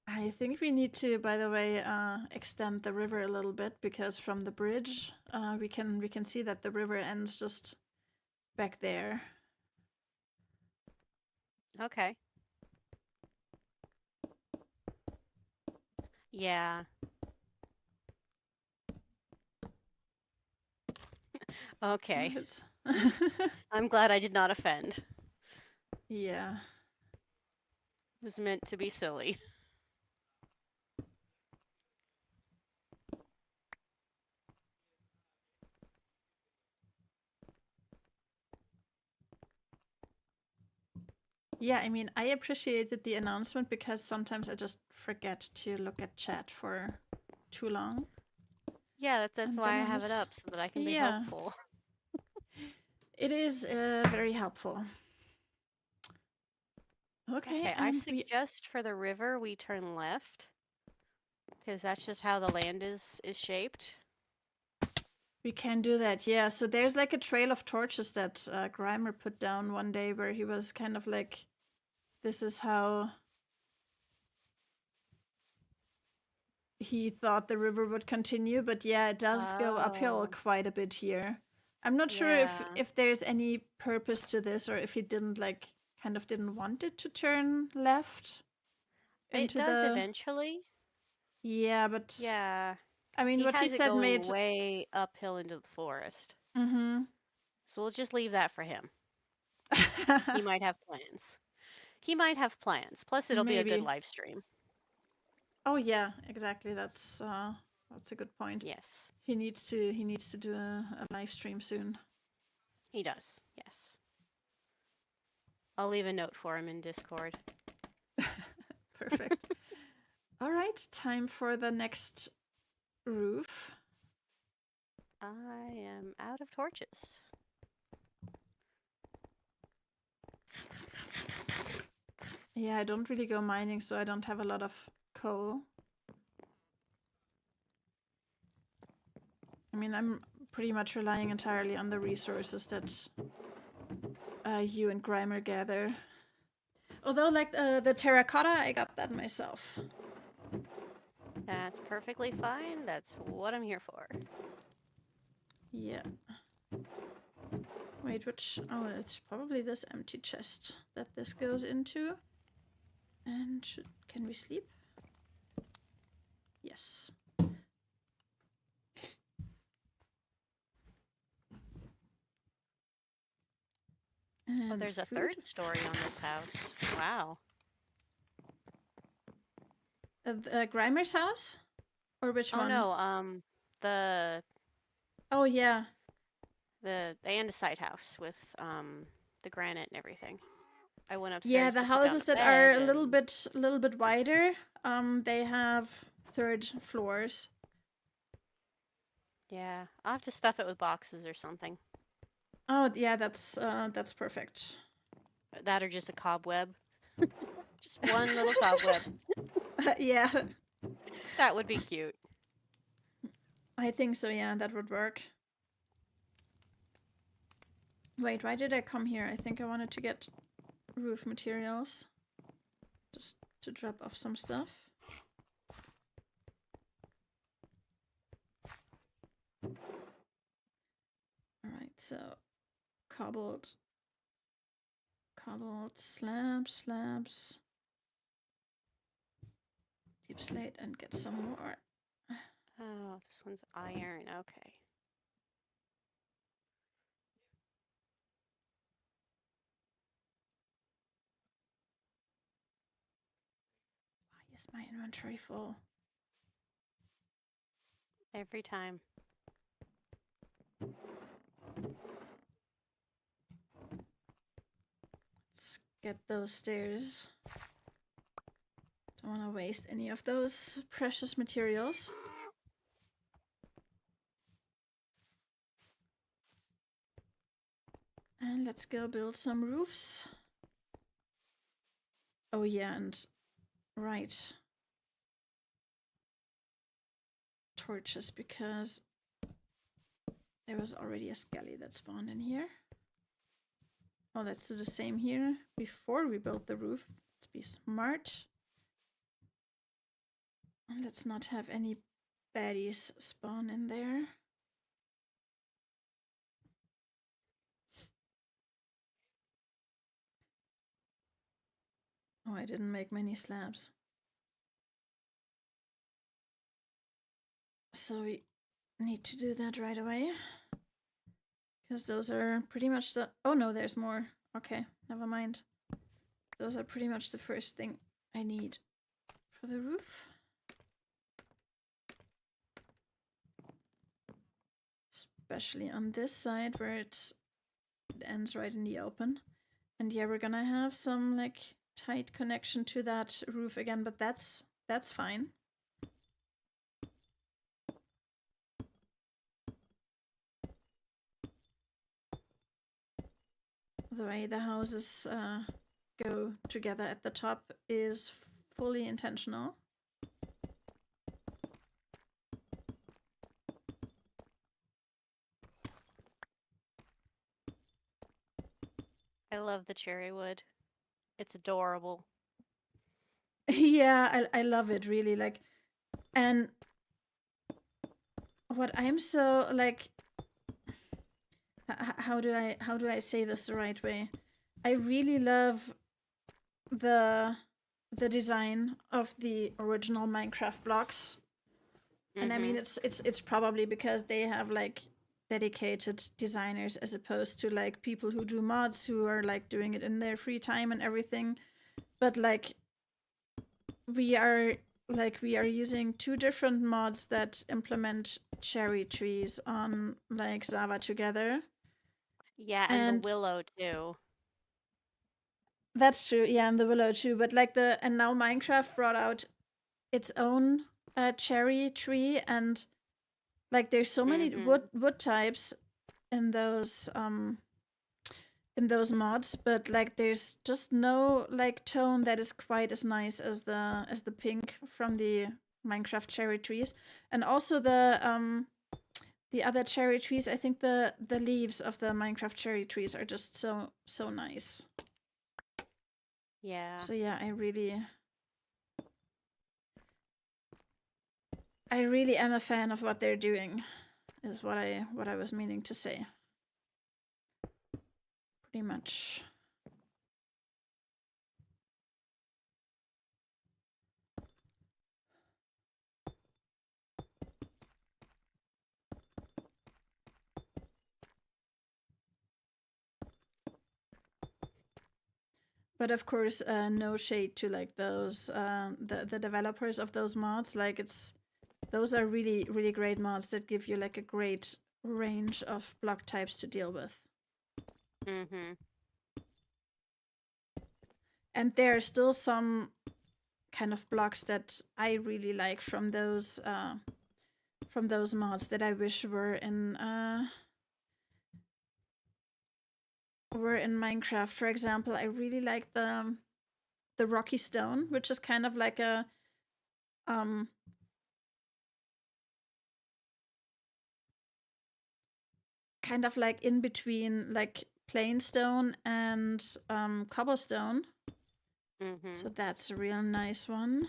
I think we need to, by the way, extend the river a little bit, because from the bridge, we can see that the river ends just back there.
Okay. Yeah. Okay. I'm glad I did not offend.
Yeah.
It was meant to be silly.
Yeah, I mean, I appreciated the announcement because sometimes I just forget to look at chat for too long.
Yeah, that's
And
why
then
I
I
have it
was,
up so that I can be
yeah,
helpful.
it is very helpful. Okay,
Okay, I
and we
suggest for the river we turn left because that's just how the land is shaped.
can do that. Yeah, so there's like a trail of torches that Grimer put down one day where he was kind of like, this is how he thought the river would continue, but yeah, it does go uphill
Oh,
quite a bit here. I'm not sure
yeah.
if there's any purpose to this or if he didn't like kind of didn't want it to turn left
It
into
does
the
eventually.
yeah, but
Yeah,
I
because
mean
he
what you
has it
said
going
made
way uphill into the forest.
mm-hmm.
So we'll just leave that for him. He might have plans. He might have plans. Plus, it'll be a good
Maybe.
live stream.
Oh yeah, exactly. That's a good point.
Yes,
He needs to do a live stream soon.
he does. Yes. I'll leave a note for him in Discord.
Perfect. All right, time for the next roof.
I am out of torches.
Yeah, I don't really go mining, so I don't have a lot of coal. I mean, I'm pretty much relying entirely on the resources that you and Grimer gather. Although, like the terracotta, I got that myself.
That's perfectly fine. That's what I'm here for.
Yeah. Wait, which? Oh, it's probably this empty chest that this goes into. And can we sleep? Yes. And
Oh, there's a
food.
third story on this house. Wow.
Grimer's house? Or which
Oh
one?
no, the
Oh, yeah.
the andesite house with the granite and everything. I went
Yeah,
upstairs
the
to put down
houses
the
that are
bed and
a little bit wider, they have third floors.
yeah, I'll have to stuff it with boxes or something.
Oh, yeah, that's perfect.
That or just a cobweb. Just one little cobweb.
Yeah,
That would be cute.
I think so. Yeah, that would work. Wait, why did I come here? I think I wanted to get roof materials. Just to drop off some stuff. Alright, so cobbled slabs, deep slate, and get some more.
Oh, this one's iron. Okay.
Why is my inventory full?
Every time.
Let's get those stairs. Don't want to waste any of those precious materials. And let's go build some roofs. Oh yeah, and right. Torches, because there was already a skelly that spawned in here. Oh, let's do the same here before we build the roof. Let's be smart. Let's not have any baddies spawn in there. Oh, I didn't make many slabs. So we need to do that right away. Because those are pretty much the... Oh no, there's more. Okay, never mind. Those are pretty much the first thing I need for the roof. Especially on this side where it ends right in the open. And yeah, we're gonna have some like tight connection to that roof again, but that's fine. The way the houses go together at the top is fully intentional.
I love the cherry wood. It's adorable.
Yeah, I love it really. Like, and what I'm so like, how do I say this the right way? I really love the design of the original Minecraft blocks. And I mean, it's probably because they have like dedicated designers as opposed to like people who do mods who are like doing it in their free time and everything. But like we are using two different mods that implement cherry trees on like Zava together.
Yeah, and the
And
willow too.
that's true, yeah, and the willow too. But like and now Minecraft brought out its own cherry tree, and like there's so many wood types in those mods, but like there's just no like tone that is quite as nice as the pink from the Minecraft cherry trees. And also the other cherry trees, I think the leaves of the Minecraft cherry trees are just so nice.
Yeah.
So yeah, I really am a fan of what they're doing, is what I was meaning to say. Pretty much. But of course, no shade to like those the developers of those mods. Like those are really really great mods that give you like a great range of block types to deal with. And there are still some kind of blocks that I really like from those mods that I wish were in Minecraft. For example, I really like the rocky stone, which is kind of like a kind of like in between like plain stone and cobblestone. So that's a real nice one.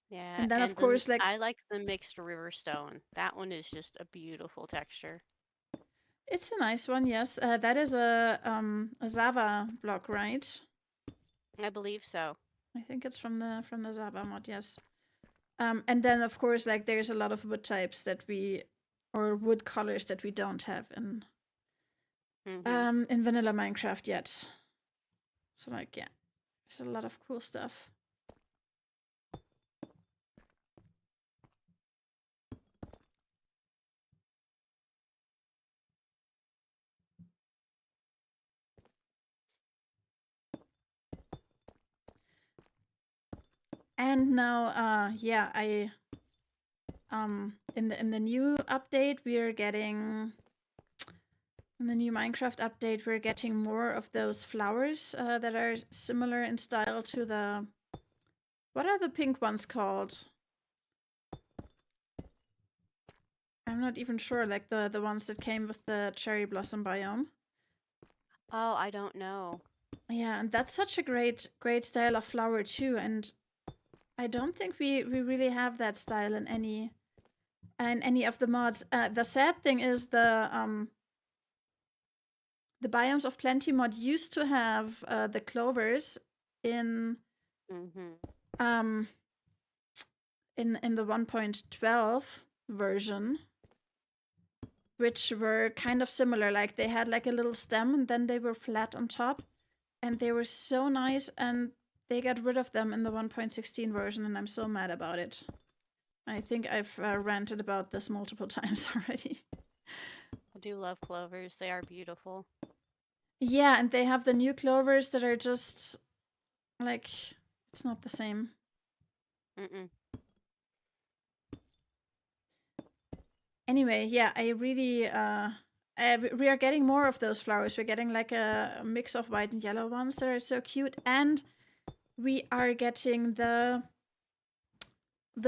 Yeah,
And then of course like
I like the mixed river stone. That one is just a beautiful texture.
it's a nice one, yes. That is a Zava block, right?
I believe so.
I think it's from the Zava mod, yes. And then of course like there's a lot of wood types that or wood colors that we don't have in vanilla Minecraft yet. So like yeah, there's a lot of cool stuff. And now yeah, I in the new update we're getting in the new Minecraft update we're getting more of those flowers that are similar in style to the what are the pink ones called? I'm not even sure, like the ones that came with the cherry blossom biome.
Oh, I don't know.
Yeah, and that's such a great style of flower too, and I don't think we really have that style in any of the mods. The sad thing is the Biomes of Plenty mod used to have the clovers in in the 1.12 version, which were kind of similar. Like they had like a little stem and then they were flat on top, and they were so nice. And they got rid of them in the 1.16 version, and I'm so mad about it. I think I've ranted about this multiple times already.
I do love clovers. They are beautiful.
Yeah, and they have the new clovers that are just like it's not the same.
Mm-mm.
Anyway, yeah, I really we are getting more of those flowers. We're getting like a mix of white and yellow ones that are so cute, and we are getting the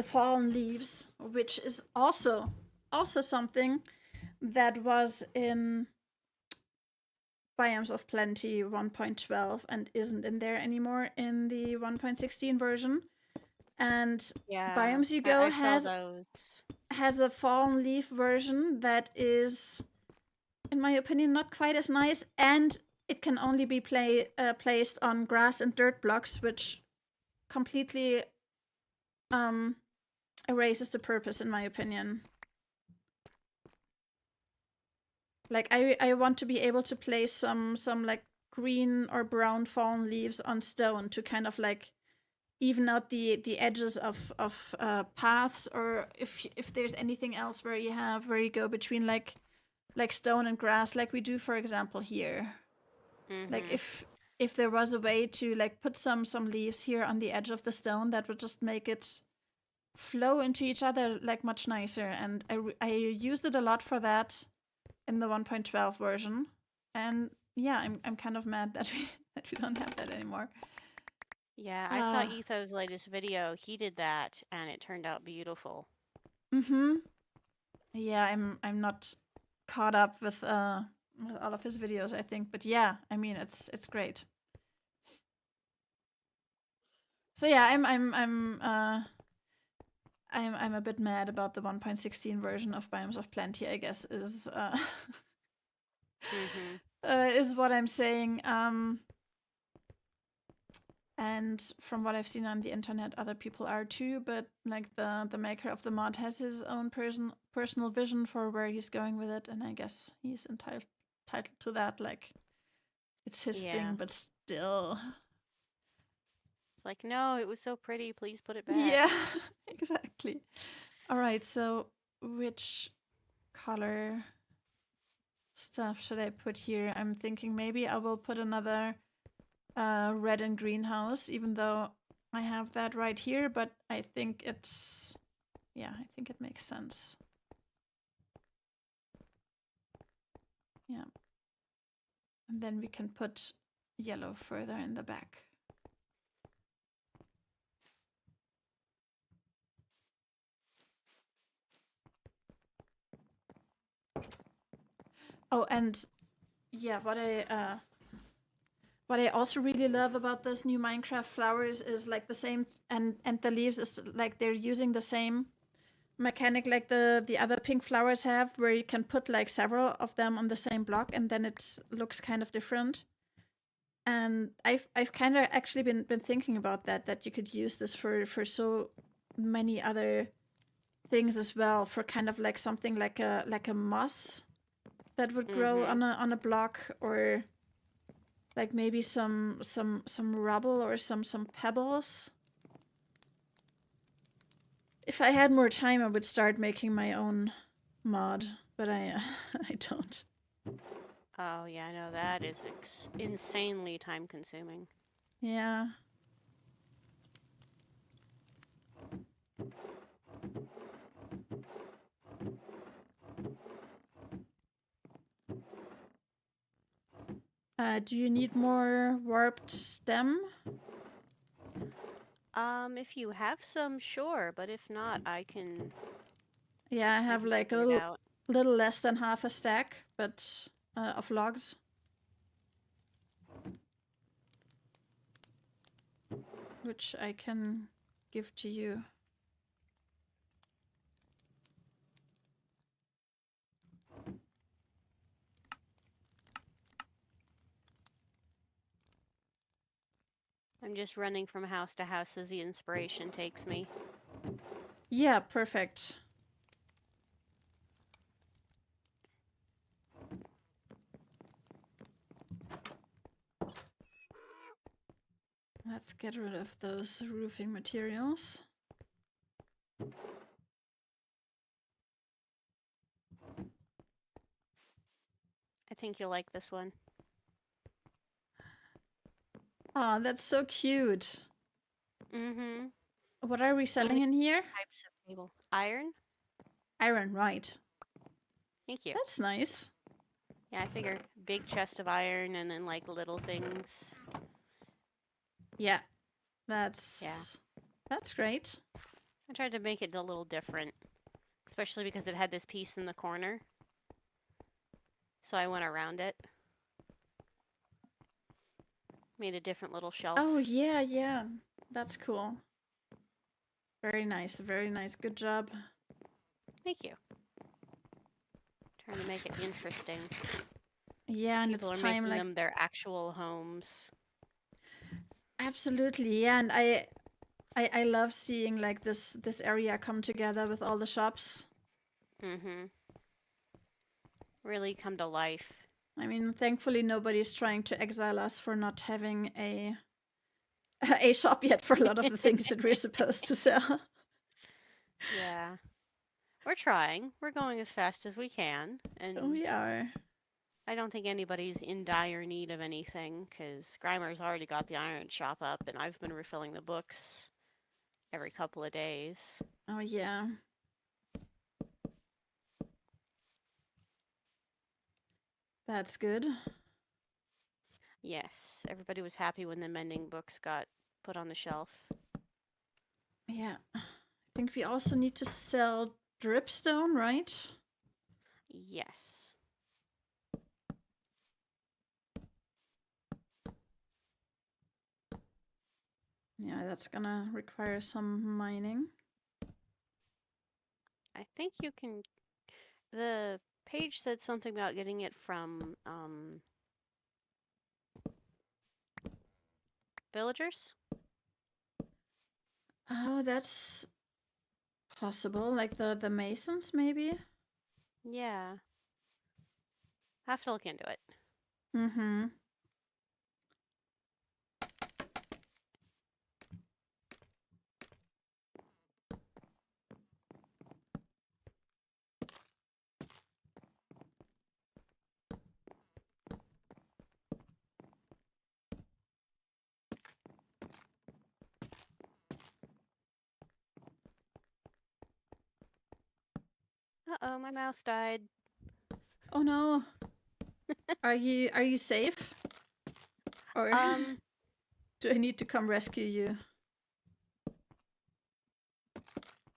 fallen leaves, which is also something that was in Biomes of Plenty 1.12 and isn't in there anymore in the 1.16 version. And
Yeah,
Biomes You Go
I saw those.
has a fallen leaf version that is, in my opinion, not quite as nice, and it can only be placed on grass and dirt blocks, which completely um, erases the purpose, in my opinion. Like I want to be able to place some like green or brown fallen leaves on stone to kind of like even out the edges of paths, or if there's anything else where you go between like stone and grass, like we do for example here. Like
Mm-hmm.
if there was a way to like put some leaves here on the edge of the stone, that would just make it flow into each other like much nicer. And I used it a lot for that in the 1.12 version. And yeah, I'm kind of mad that we don't have that anymore.
Yeah, I saw
Uh
Etho's latest video. He did that, and it turned out beautiful.
mhm. Yeah, I'm not caught up with all of his videos, I think, but yeah, I mean it's great. So yeah, I'm a bit mad about the 1.16 version of Biomes of Plenty, I guess
Mm-hmm.
is what I'm saying. And from what I've seen on the internet, other people are too. But like the maker of the mod has his own personal vision for where he's going with it, and I guess he's entitled to that. Like it's his
Yeah.
thing, but still,
It's like, no, it was so pretty. Please put it
yeah,
back.
exactly. All right, so which color stuff should I put here? I'm thinking maybe I will put another red and green house, even though I have that right here, but I think I think it makes sense. Yeah. And then we can put yellow further in the back. Oh, and yeah, what I also really love about those new Minecraft flowers is like the same, and the leaves is like they're using the same mechanic like the other pink flowers have, where you can put like several of them on the same block and then it looks kind of different. And I've kind of actually been thinking about that you could use this for so many other things as well, for kind of like something like a moss that would grow
Mm-hmm.
on a block, or like maybe some rubble or some pebbles. If I had more time, I would start making my own mod, but I I don't.
Oh, yeah, I know that is insanely time consuming.
Yeah. Do you need more warped stem?
If you have some, sure, but if not,
Yeah, I
I
have
can
like a
figure it out.
little less than half a stack, but of logs, which I can give to you.
I'm just running from house to house as the inspiration takes me.
Yeah, perfect. Let's get rid of those roofing materials.
I think you'll like this one.
Oh, that's so cute.
Mm-hmm.
What are we
So
selling
many
in here?
types of table. Iron?
Iron, right.
Thank you.
That's nice.
Yeah, I figure big chest of iron and then like little things.
Yeah,
Yeah.
that's great.
I tried to make it a little different, especially because it had this piece in the corner. So I went around it. Made a different little shelf.
Oh, yeah, yeah. That's cool. Very nice, very nice. Good job.
Thank you. Trying to make it interesting.
Yeah, and
People
it's
are
time,
making
like,
them their actual homes.
absolutely. Yeah, and I love seeing like this area come together with all the shops.
Mm-hmm. Really come to life.
I mean, thankfully nobody's trying to exile us for not having a a shop yet for a lot of the things that we're supposed to sell.
Yeah. We're trying. We're going as fast as we can. And
We are.
I don't think anybody's in dire need of anything because Grimer's already got the iron shop up and I've been refilling the books every couple of days.
Oh, yeah. That's good.
Yes, everybody was happy when the mending books got put on the shelf.
Yeah. I think we also need to sell dripstone, right?
Yes.
Yeah, that's gonna require some mining.
I think you can. The page said something about getting it from villagers.
Oh, that's possible. Like the masons, maybe?
Yeah. Have to look into it.
Mm-hmm.
Uh-oh, my mouse died.
Oh no. Are you safe? Or do I need to come rescue you?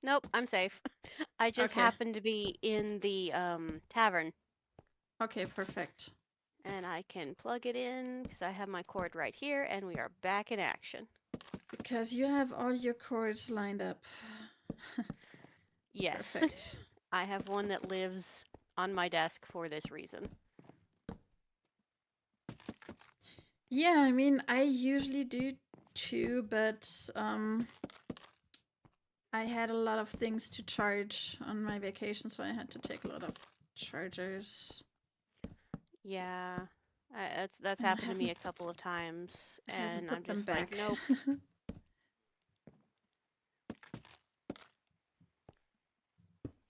Nope, I'm safe. I just
Okay.
happened to be in the tavern.
Okay, perfect.
And I can plug it in because I have my cord right here and we are back in action.
Because you have all your cords lined up.
Yes.
Perfect.
I have one that lives on my desk for this reason.
Yeah, I mean, I usually do too, but I had a lot of things to charge on my vacation, so I had to take a lot of chargers.
Yeah. That's
And I
happened to me a
haven't
couple of times
I haven't
and I'm
put them
just like,
back.
nope.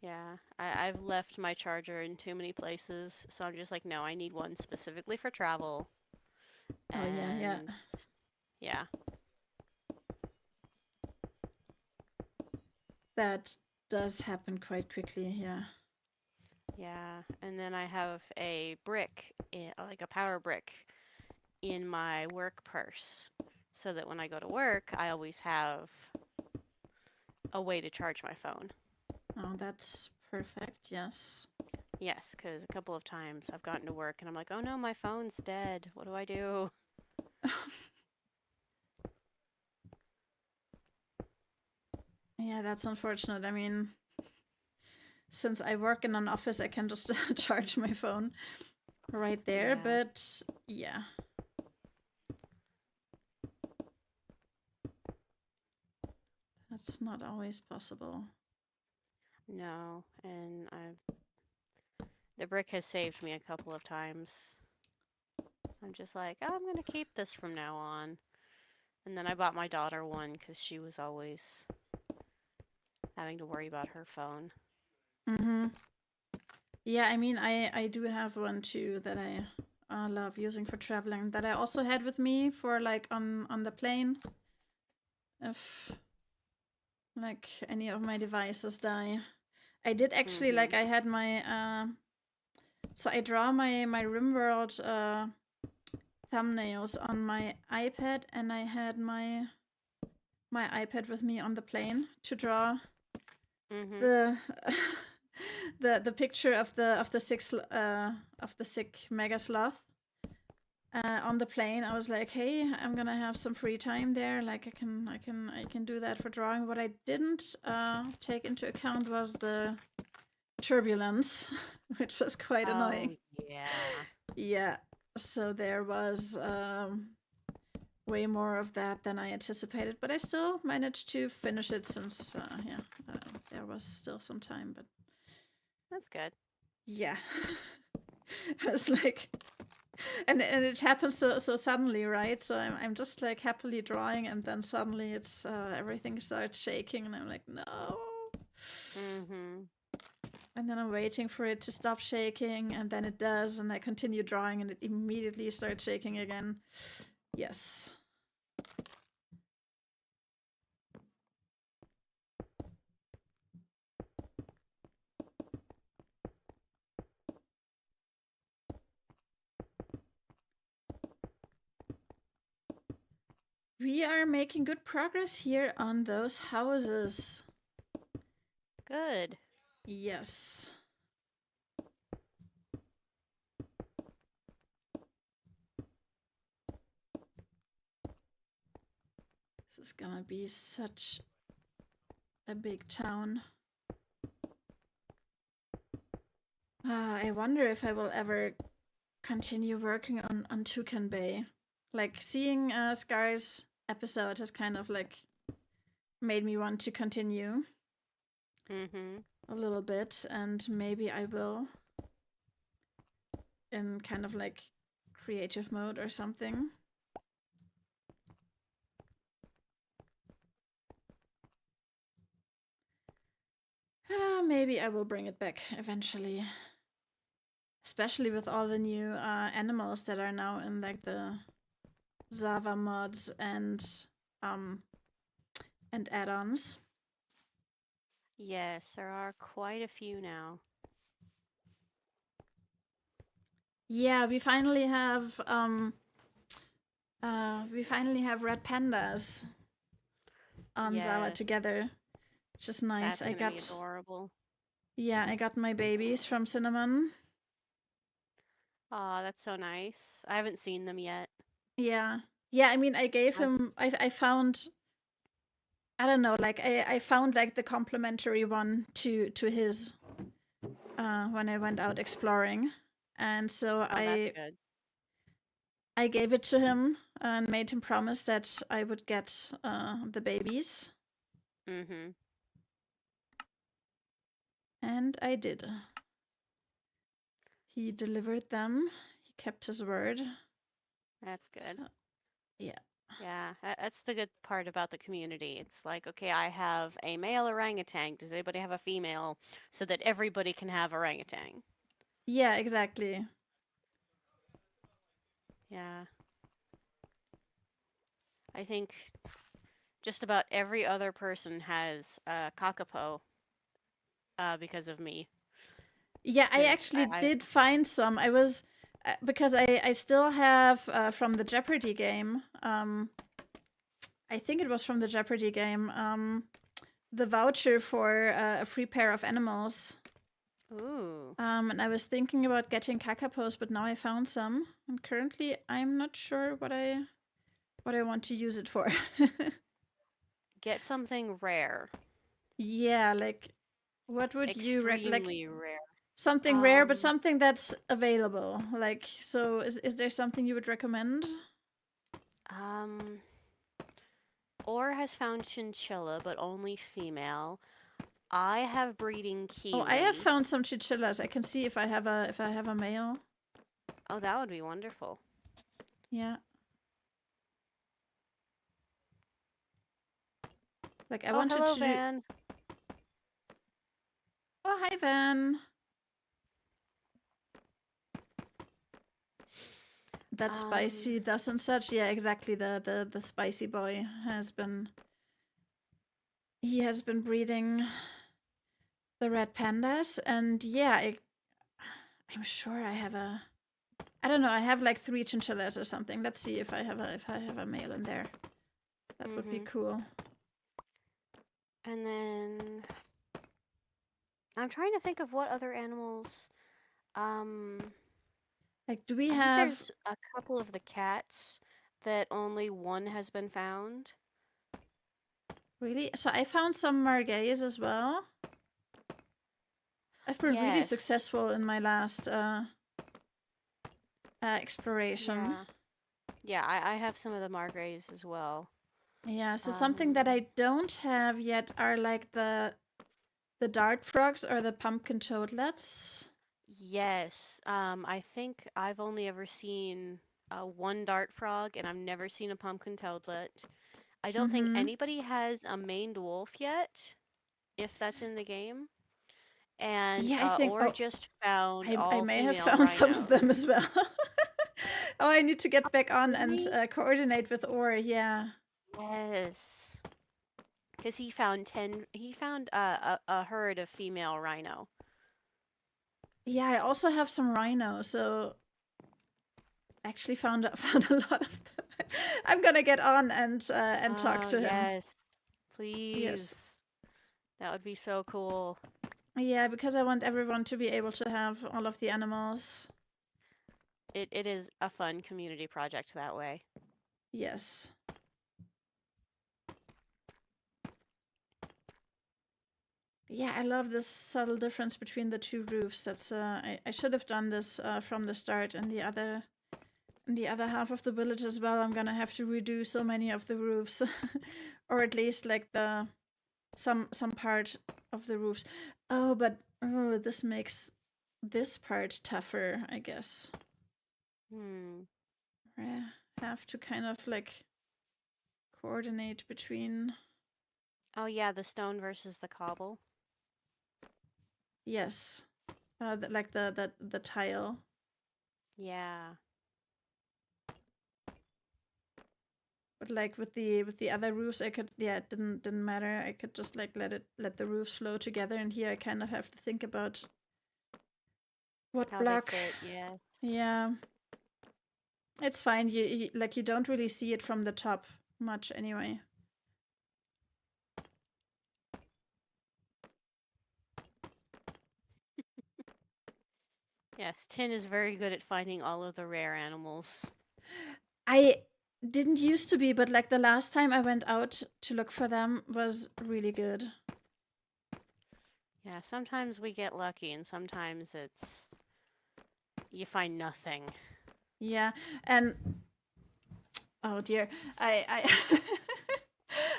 Yeah, I've left my charger in too many places, so I'm just like, no, I need one specifically for travel.
Oh yeah, yeah.
And yeah,
That does happen quite quickly, yeah.
yeah. And then I have a brick, like a power brick, in my work purse, so that when I go to work, I always have a way to charge my phone.
Oh, that's perfect, yes.
Yes, because a couple of times I've gotten to work and I'm like, oh no, my phone's dead. What do I do?
Yeah, that's unfortunate. I mean, since I work in an office, I can just charge my phone right there,
Yeah.
but yeah. That's not always possible.
No, and the brick has saved me a couple of times. I'm just like, oh, I'm going to keep this from now on. And then I bought my daughter one because she was always having to worry about her phone.
Mm-hmm. Yeah, I mean, I do have one too that I love using for traveling that I also had with me for like on the plane. If like any of my devices die. I did actually like I had my so I draw my RimWorld thumbnails on my iPad, and I had my iPad with me on the plane to draw the the picture of the sick mega sloth on the plane. I was like, hey, I'm gonna have some free time there. Like I can do that for drawing. What I didn't take into account was the turbulence, which was quite annoying.
Yeah.
Yeah. So there was way more of that than I anticipated, but I still managed to finish it since there was still some time. But
That's good.
yeah, I was like, and it happens so suddenly, right? So I'm just like happily drawing, and then suddenly it's everything starts shaking, and I'm like, no. And then I'm waiting for it to stop shaking, and then it does, and I continue drawing, and it immediately starts shaking again. Yes. We are making good progress here on those houses.
Good.
Yes. This is gonna be such a big town. I wonder if I will ever continue working on Toucan Bay. Like seeing Scar's episode has kind of like made me want to continue a little bit, and maybe I will in kind of like creative mode or something. Maybe I will bring it back eventually. Especially with all the new animals that are now in like the Zava mods and add-ons.
Yes, there are quite a few now.
Yeah, we finally have red pandas on Zava
Yes,
together, which is nice.
that's gonna be adorable.
Yeah, I got my babies from Cinnamon.
Aw, that's so nice. I haven't seen them yet.
Yeah. Yeah, I mean I gave him I found I don't know, like I found like the complementary one to his when I went out exploring. And so
That's good.
I gave it to him and made him promise that I would get the babies. And I did. He delivered them. He kept his word.
That's good.
So, yeah.
Yeah, that's the good part about the community. It's like, okay, I have a male orangutan. Does anybody have a female? So that everybody can have orangutan.
Yeah, exactly.
Yeah. I think just about every other person has Kakapo because of me.
Yeah, I
'Cause
actually did find some. I was because I still have from the Jeopardy game. I think it was from the Jeopardy game. The voucher for a free pair of animals.
Ooh.
And I was thinking about getting Kakapos, but now I found some. And currently, I'm not sure what I want to use it for.
Get something rare.
Yeah, like what would you recommend? Like
Extremely rare.
something rare, but something that's available. Like, so is there something you would recommend?
Or has found chinchilla, but only female. I have breeding kiwi.
Oh, I have found some chinchillas. I can see if I have a male.
Oh, that would be wonderful.
Yeah. Like I wanted
hello,
to.
Van.
Oh, hi, Van. that spicy thus and such. Yeah, exactly. The spicy boy has been breeding the red pandas, and yeah, I'm sure I have a. I don't know. I have like 3 chinchillas or something. Let's see if I have a male in there. That would be cool.
And then I'm trying to think of what other animals.
Like, do we
I think
have
there's a couple of the cats that only one has been found.
really? So I found some margays as well. I've been really
Yes.
successful in my last exploration.
Yeah, I have some of the margrays as well.
Yeah, so something that I don't have yet are like the dart frogs or the pumpkin toadlets.
Yes. I think I've only ever seen one dart frog, and I've never seen a pumpkin toadlet. I don't think anybody has a maned wolf yet, if that's in the game. And
Yeah, I think.
or just found
I
all
may have
female
found some of them
rhinos.
as well. Oh, I need to get back on and
Really?
coordinate with Or. Yeah.
Yes. Because he found a herd of female rhino.
Yeah, I also have some rhinos, so actually found a lot of them. I'm gonna get on and talk to him.
Yes. Please.
Yes.
That would be so cool.
Yeah, because I want everyone to be able to have all of the animals.
It is a fun community project that way.
Yes. Yeah, I love this subtle difference between the 2 roofs. That's I should have done this from the start. And the other half of the village as well, I'm gonna have to redo so many of the roofs, or at least like some part of the roofs. Oh, but this makes this part tougher, I guess. I have to kind of like coordinate between.
Oh yeah, the stone versus the cobble.
Yes, like the tile.
Yeah.
But like with the other roofs, I could, yeah, it didn't matter. I could just like let the roofs flow together, and here I kind of have to think about what
How
block.
they fit, yes.
Yeah, it's fine. You like you don't really see it from the top much anyway.
Yes, Tin is very good at finding all of the rare animals.
I didn't used to be, but like the last time I went out to look for them was really good.
Yeah, sometimes we get lucky, and sometimes it's you find nothing.
Yeah, and oh dear, I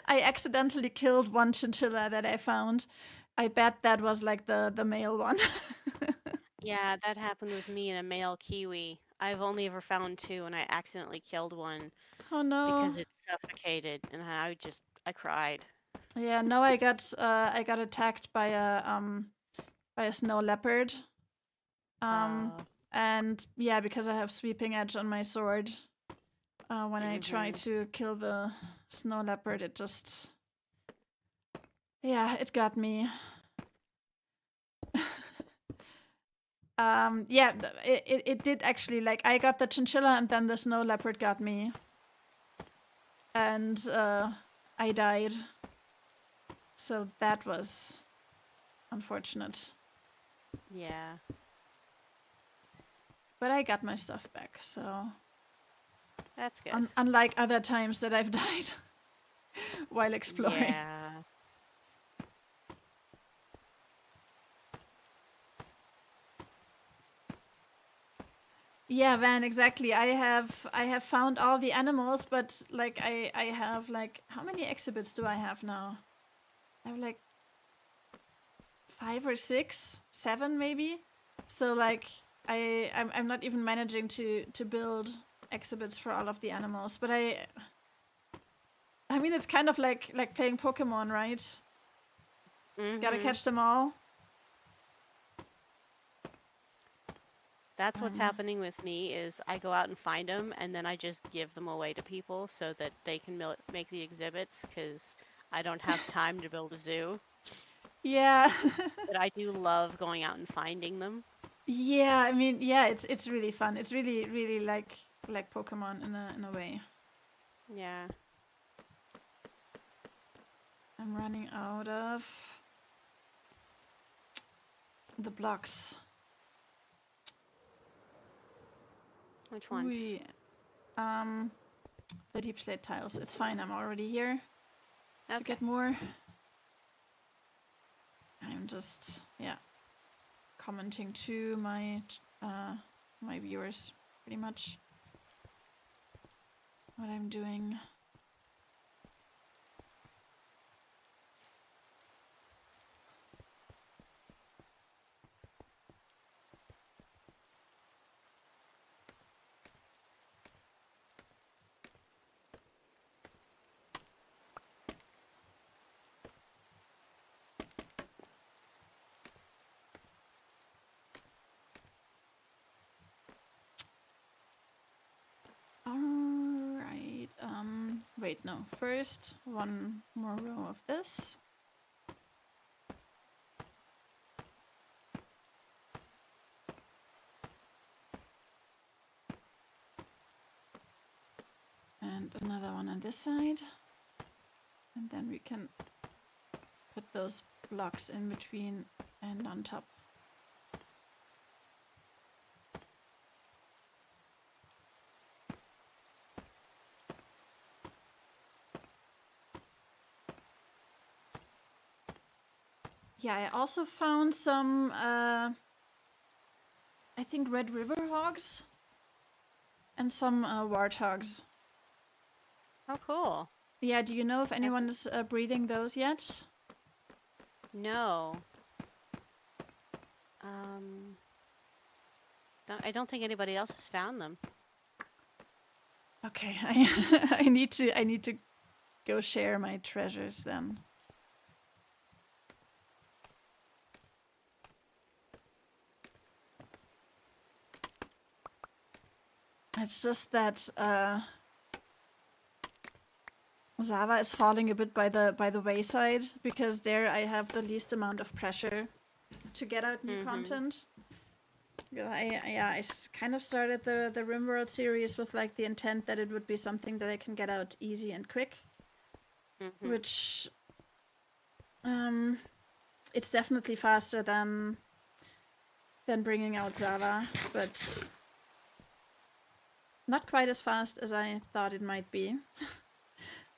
I accidentally killed one chinchilla that I found. I bet that was like the male one.
Yeah, that happened with me and a male kiwi. I've only ever found 2, and I accidentally killed one
Oh no.
because it suffocated, and I cried.
Yeah, no, I got attacked by a snow leopard. And yeah, because I have sweeping edge on my sword, when I try to kill the snow leopard, it just, yeah, it got me. Yeah, it did actually. Like, I got the chinchilla, and then the snow leopard got me, and I died. So that was unfortunate.
Yeah.
But I got my stuff back, so
That's good.
unlike other times that I've died while exploring.
Yeah.
Yeah, Van, exactly. I have found all the animals, but like I have like, how many exhibits do I have now? I have like 5 or 6, 7 maybe. So like I'm not even managing to build exhibits for all of the animals, but I mean, it's kind of like playing Pokemon, right? Gotta catch them all.
That's what's happening with me is I go out and find them and then I just give them away to people so that they can make the exhibits because I don't have time to build a zoo.
Yeah.
But I do love going out and finding them.
Yeah, I mean, yeah, it's really fun. It's really like Pokemon in a way.
Yeah.
I'm running out of the blocks.
Which ones?
Ooh, the deep slate tiles. It's fine. I'm already here to
Okay.
get more. I'm just commenting to my my viewers pretty much what I'm doing. Alright, wait, no. First, one more row of this. And another one on this side. And then we can put those blocks in between and on top. Yeah, I also found some, I think Red River hogs and some warthogs.
Oh, cool.
Yeah, do you know if anyone is breeding those yet?
No. I don't think anybody else has found them.
Okay, I need to go share my treasures then. It's just that Zava is falling a bit by the wayside because there I have the least amount of pressure to get out new content. I kind of started the RimWorld series with like the intent that it would be something that I can get out easy and quick, which it's definitely faster than bringing out Zava, but not quite as fast as I thought it might be.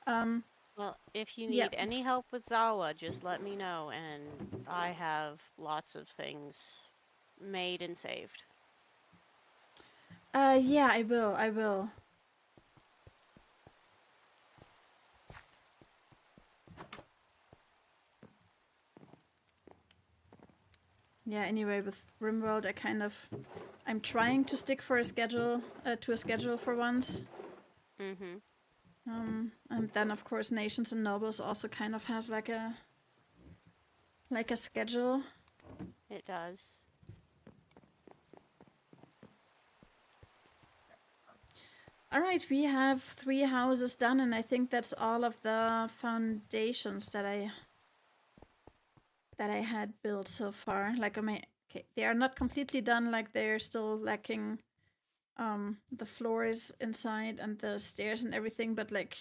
Well, if you need any help with Zawa, just let me know, and I have lots of things made and saved.
Yeah, I will. Yeah, anyway, with RimWorld, I'm trying to stick for a schedule, to a schedule for once. And then of course Nations and Nobles also kind of has like a schedule.
It does.
All right, we have 3 houses done, and I think that's all of the foundations that I had built so far. Like, okay, they are not completely done. Like, they're still lacking the floors inside and the stairs and everything. But like,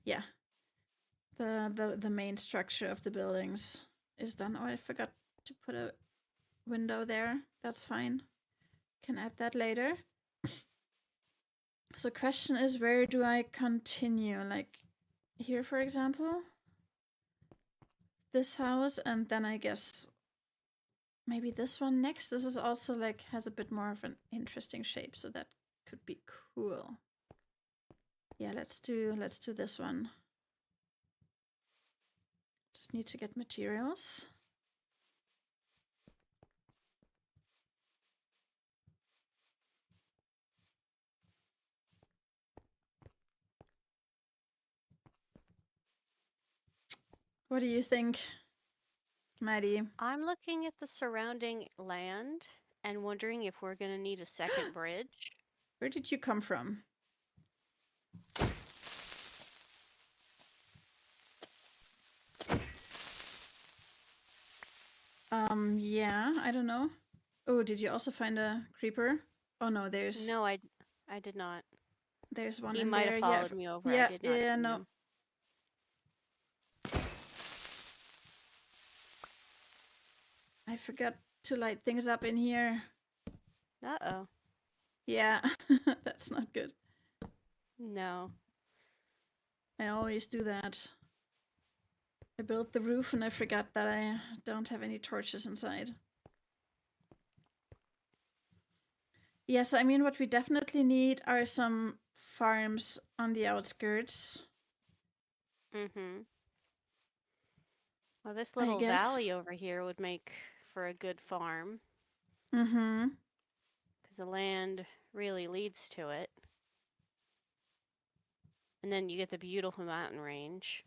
yeah, the main structure of the buildings is done. Oh, I forgot to put a window there. That's fine. Can add that later. So question is, where do I continue? Like here, for example, this house, and then I guess maybe this one next. This is also like has a bit more of an interesting shape, so that could be cool. Yeah, let's do this one. Just need to get materials. What do you think, Maddie?
I'm looking at the surrounding land, and wondering if we're gonna need a second bridge.
Where did you come from? Yeah, I don't know. Oh, did you also find a creeper? Oh no,
No, I did not.
there's one
He
in
might have
there. Yeah,
followed me over. I
yeah,
did not
yeah,
see
no.
him.
I forgot to light things up in here.
Uh-oh.
Yeah, that's not good.
No.
I always do that. I built the roof and I forgot that I don't have any torches inside. Yes, I mean, what we definitely need are some farms on the outskirts.
Mm-hmm. Well, this
I
little
guess.
valley over here would make for a good farm.
Mm-hmm.
Because the land really leads to it. And then you get the beautiful mountain range.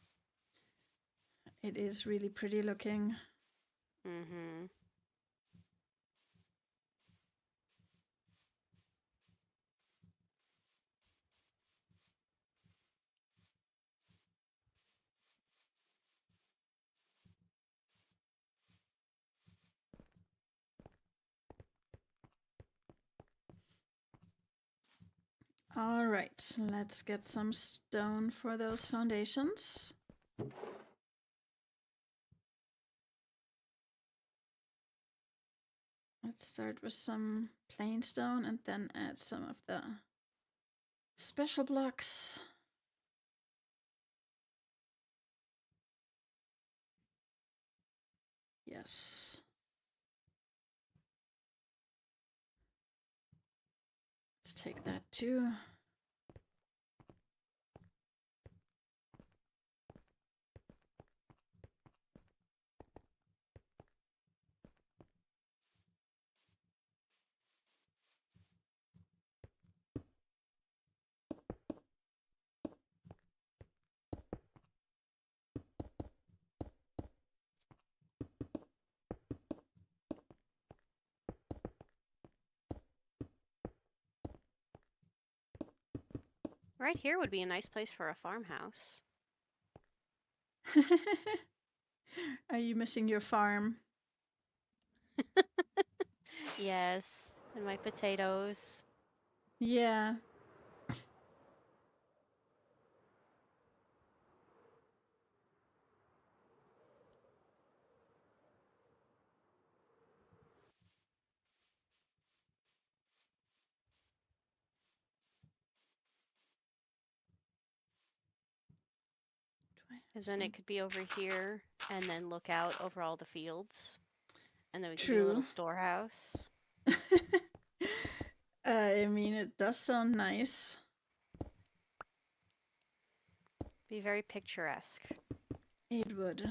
It is really pretty looking.
Mm-hmm.
All right, let's get some stone for those foundations. Let's start with some plain stone and then add some of the special blocks. Yes. Let's take that too.
Right here would be a nice place for a farmhouse.
Are you missing your farm?
Yes. And my potatoes.
Yeah.
Because then it could be over here and then look out over all the fields. And then we could do a
True.
little storehouse.
I mean, it does sound nice.
Be very picturesque.
It would.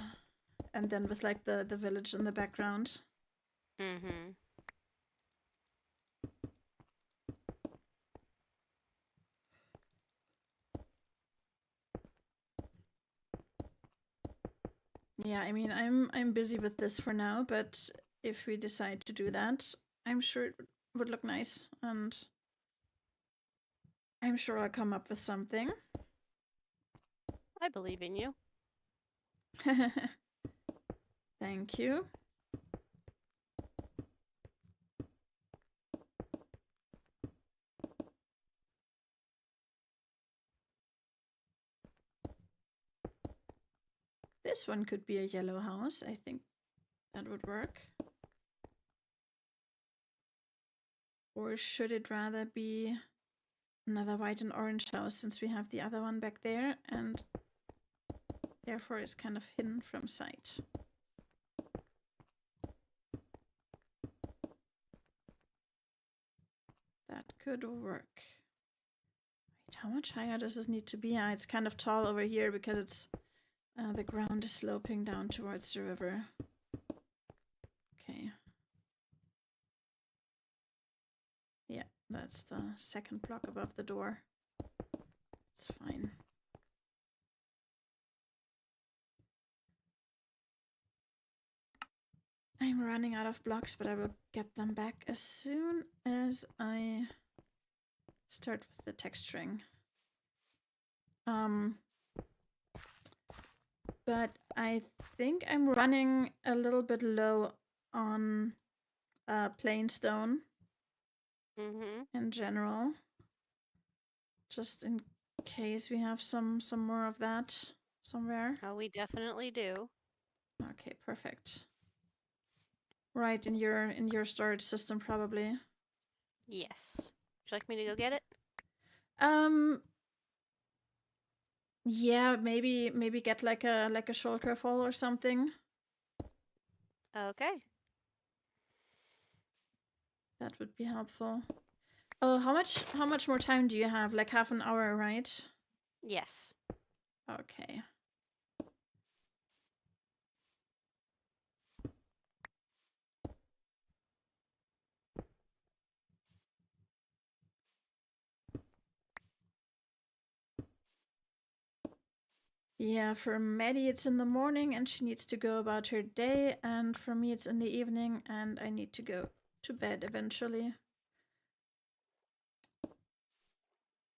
And then with like the village in the background.
Mm-hmm.
Yeah, I mean, I'm busy with this for now, but if we decide to do that, I'm sure it would look nice, and I'm sure I'll come up with something.
I believe in you.
Thank you. This one could be a yellow house. I think that would work. Or should it rather be another white and orange house, since we have the other one back there and therefore it's kind of hidden from sight? That could work. Wait, how much higher does this need to be? It's kind of tall over here because it's the ground is sloping down towards the river. Okay. Yeah, that's the second block above the door. It's fine. I'm running out of blocks, but I will get them back as soon as I start with the texturing. But I think I'm running a little bit low on plain stone
Mm-hmm.
in general, just in case we have some more of that somewhere.
Oh, we definitely do.
Okay, perfect. Right in your storage system probably.
Yes. Would you like me to go get it?
Um yeah, maybe get like a shulker full or something.
Okay.
That would be helpful. Oh, how much more time do you have? Like half an hour, right?
Yes.
Okay. Yeah, for Maddie it's in the morning and she needs to go about her day, and for me it's in the evening and I need to go to bed eventually.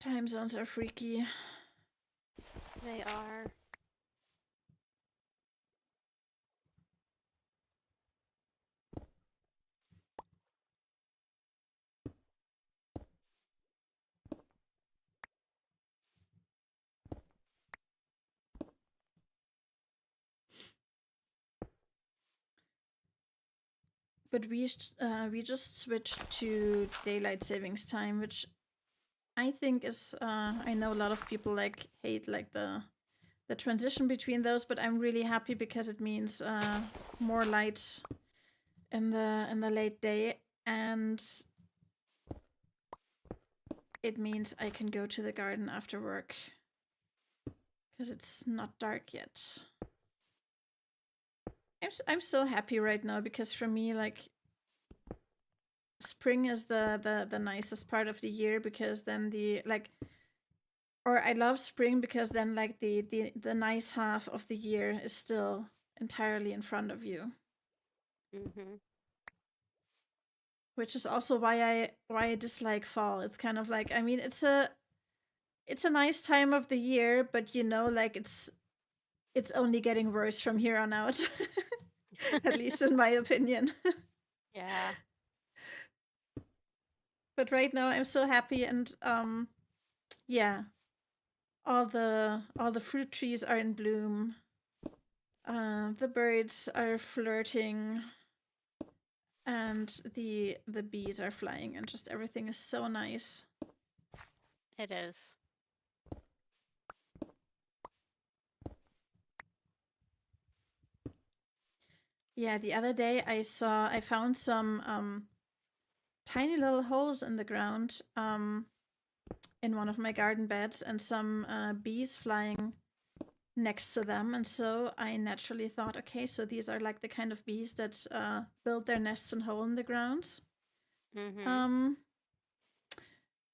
Time zones are freaky.
They are.
But we just switched to daylight savings time, which I think is I know a lot of people like hate like the transition between those, but I'm really happy because it means more light in the late day, and it means I can go to the garden after work because it's not dark yet. I'm so happy right now because for me like spring is the nicest part of the year, because then the like, or I love spring because then like the nice half of the year is still entirely in front of you,
Mm-hmm.
which is also why I dislike fall. It's kind of like, I mean, it's a nice time of the year, but you know, like it's only getting worse from here on out. At least in my opinion.
Yeah.
But right now I'm so happy, and yeah, all the fruit trees are in bloom. The birds are flirting, and the bees are flying, and just everything is so nice.
It is.
Yeah, the other day I found some tiny little holes in the ground in one of my garden beds, and some bees flying next to them. And so I naturally thought, okay, so these are like the kind of bees that build their nests in hole in the grounds.
Mm-hmm.
Um,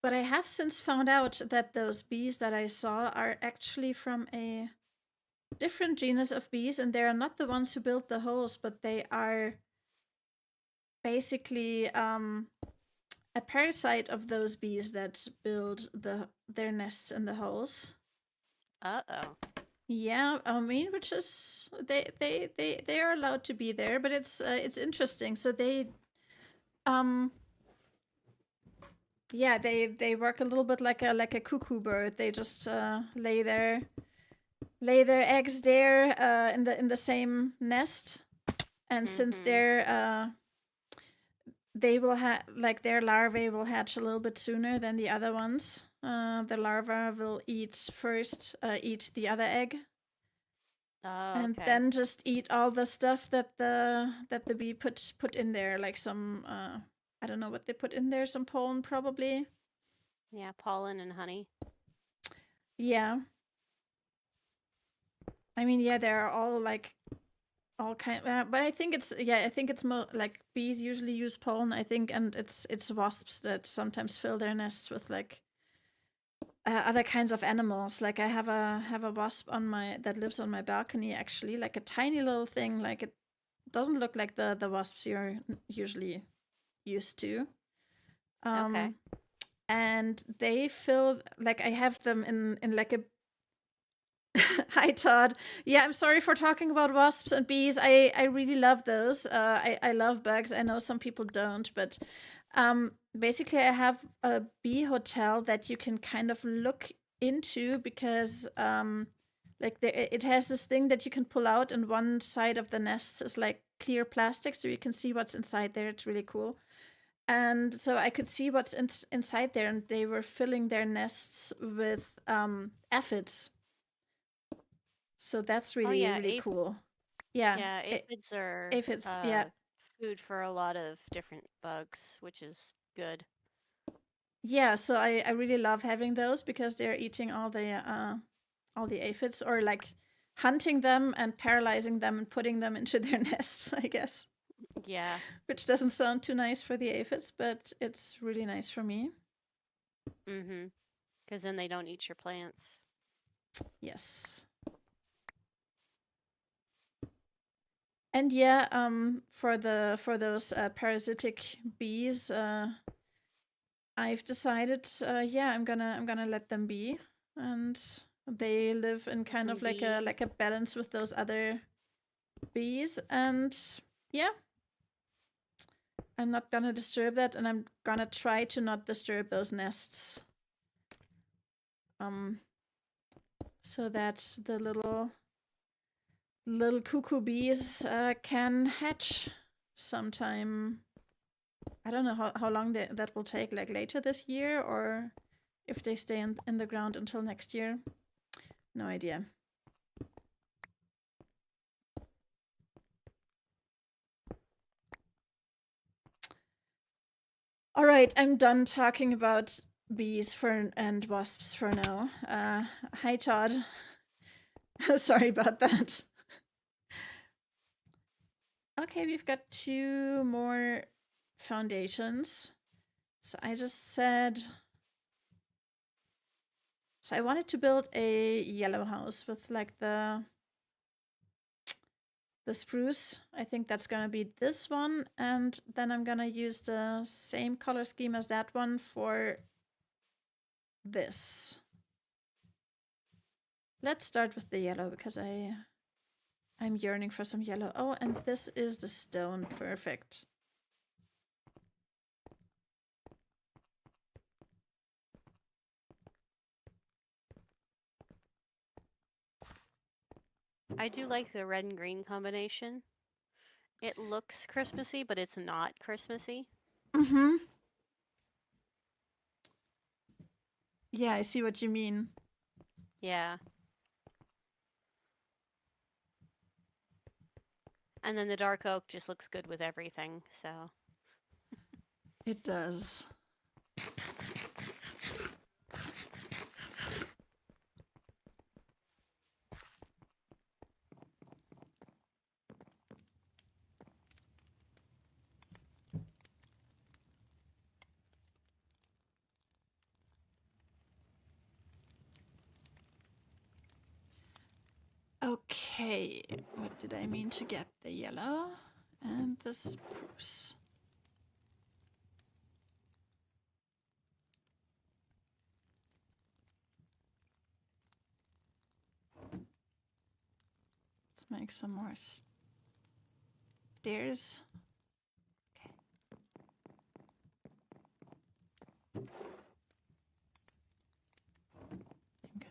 but I have since found out that those bees that I saw are actually from a different genus of bees, and they are not the ones who built the holes, but they are basically a parasite of those bees that build their nests in the holes.
Uh-oh.
Yeah, I mean, which is they are allowed to be there, but it's interesting. So they um yeah, they work a little bit like a cuckoo bird. They just lay their eggs there in the same nest, and since
Mm-hmm.
they will have like their larvae will hatch a little bit sooner than the other ones. The larva will eat the other egg,
Oh,
and
okay.
then just eat all the stuff that the bee put in there, like some I don't know what they put in there, some pollen probably.
Yeah, pollen and honey.
Yeah, I mean, yeah, they're all like all kind, but I think it's more like bees usually use pollen, I think, and it's wasps that sometimes fill their nests with like other kinds of animals. Like I have a wasp on my that lives on my balcony, actually, like a tiny little thing, like it doesn't look like the wasps you're usually used to.
Okay.
And they fill, like, I have them in like a Hi Todd. Yeah, I'm sorry for talking about wasps and bees. I really love those. I love bugs. I know some people don't, but basically I have a bee hotel that you can kind of look into because like it has this thing that you can pull out, and one side of the nest is like clear plastic, so you can see what's inside there. It's really cool. And so I could see what's inside there, and they were filling their nests with aphids. So that's
Oh
really,
yeah,
really cool. Yeah,
yeah, aphids are
aphids. Yeah,
food for a lot of different bugs, which is good.
yeah. So I really love having those because they're eating all the aphids, or like hunting them and paralyzing them and putting them into their nests, I guess.
Yeah.
Which doesn't sound too nice for the aphids, but it's really nice for me.
Mm-hmm. Because then they don't eat your plants.
Yes. And yeah, for those parasitic bees, I've decided, yeah, I'm gonna let them be, and they live in kind
Them
of like a
be.
balance with those other bees, and yeah, I'm not gonna disturb that, and I'm gonna try to not disturb those nests, um, so that the little cuckoo bees can hatch sometime. I don't know how long that will take, like later this year, or if they stay in the ground until next year. No idea. All right, I'm done talking about bees and wasps for now. Hi, Todd. Sorry about that. Okay, we've got 2 more foundations. So I just said. So I wanted to build a yellow house with like the spruce. I think that's gonna be this one, and then I'm gonna use the same color scheme as that one for this. Let's start with the yellow because I'm yearning for some yellow. Oh, and this is the stone. Perfect.
I do like the red and green combination. It looks Christmassy, but it's not Christmassy.
Mm-hmm. Yeah, I see what you mean.
Yeah. And then the dark oak just looks good with everything, so.
It does. Okay, what did I mean to get? The yellow and the spruce. Let's make some more stairs. Okay. I'm good.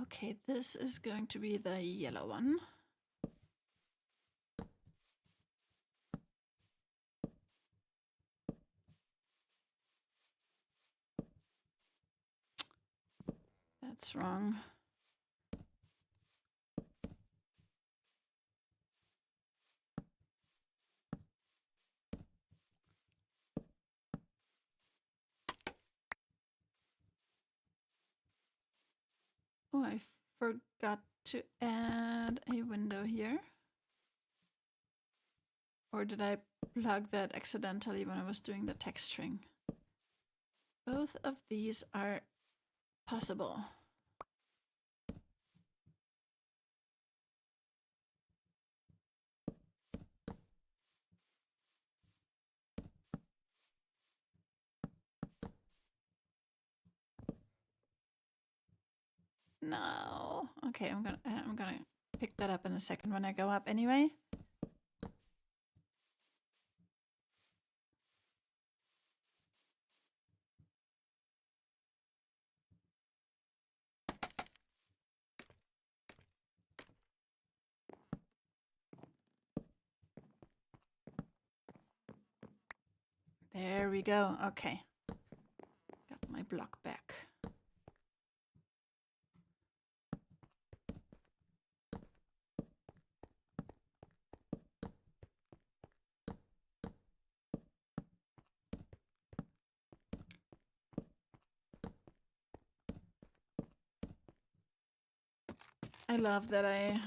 Okay, this is going to be the yellow one. That's wrong. Oh, I forgot to add a window here. Or did I plug that accidentally when I was doing the texturing? Both of these are possible. No. Okay, I'm gonna pick that up in a second when I go up anyway. There we go. Okay. Got my block back. I love that I'm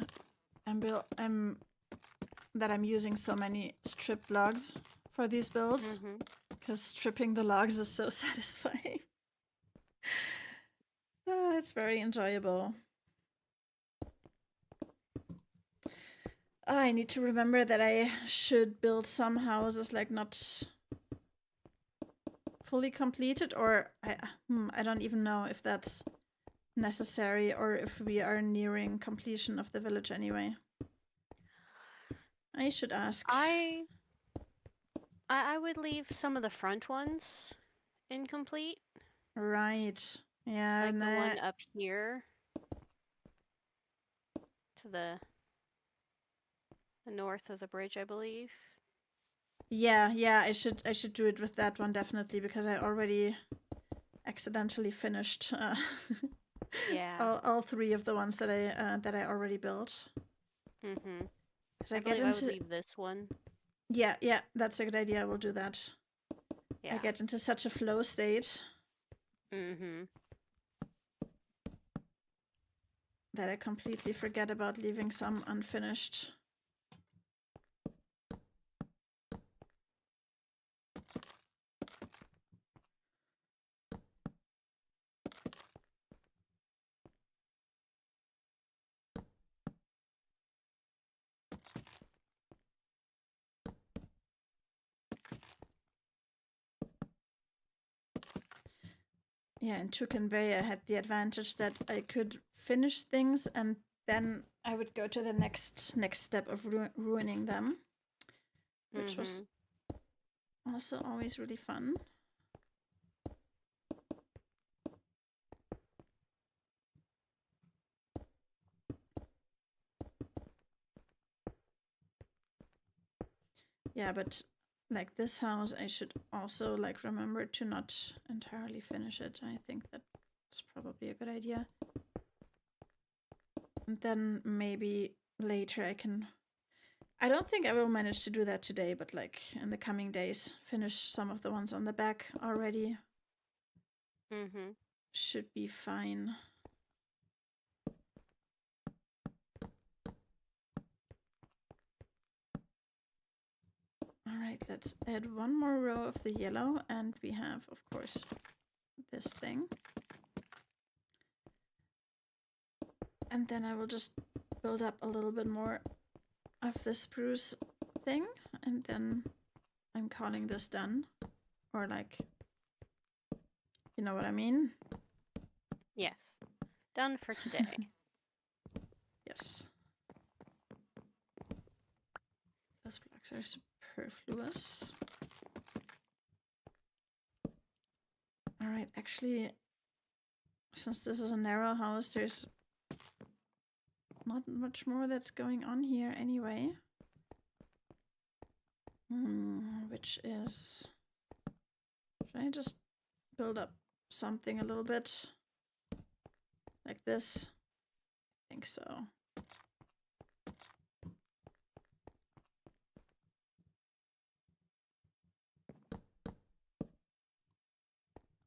using so many stripped logs for these builds, because stripping the logs is so satisfying. It's very enjoyable. I need to remember that I should build some houses like not fully completed, or I don't even know if that's necessary or if we are nearing completion of the village anyway. I should ask.
I would leave some of the front ones incomplete.
Right. Yeah.
Like the one up here to the north of the bridge, I believe.
Yeah, I should do it with that one definitely, because I already accidentally finished
Yeah.
all three of the ones that I already built.
Mm-hmm.
Because
I believe I would leave this one.
Yeah, that's a good idea. I will do that.
Yeah.
I get into such a flow state.
Mm-hmm.
That I completely forget about leaving some unfinished. Yeah, in Tuken Bay, I had the advantage that I could finish things and then I would go to the next step of ruining them, which was also always really fun. Yeah, but like this house, I should also like remember to not entirely finish it. I think that's probably a good idea. And then maybe later I don't think I will manage to do that today, but like in the coming days, finish some of the ones on the back already. Should be fine. All right, let's add one more row of the yellow, and we have, of course, this thing. And then I will just build up a little bit more of the spruce thing, and then I'm calling this done. Or like, you know what I mean?
Yes. Done for today.
Yes. Those blocks are superfluous. Alright, actually, since this is a narrow house, there's not much more that's going on here anyway. Which is... Should I just build up something a little bit? Like this? I think so.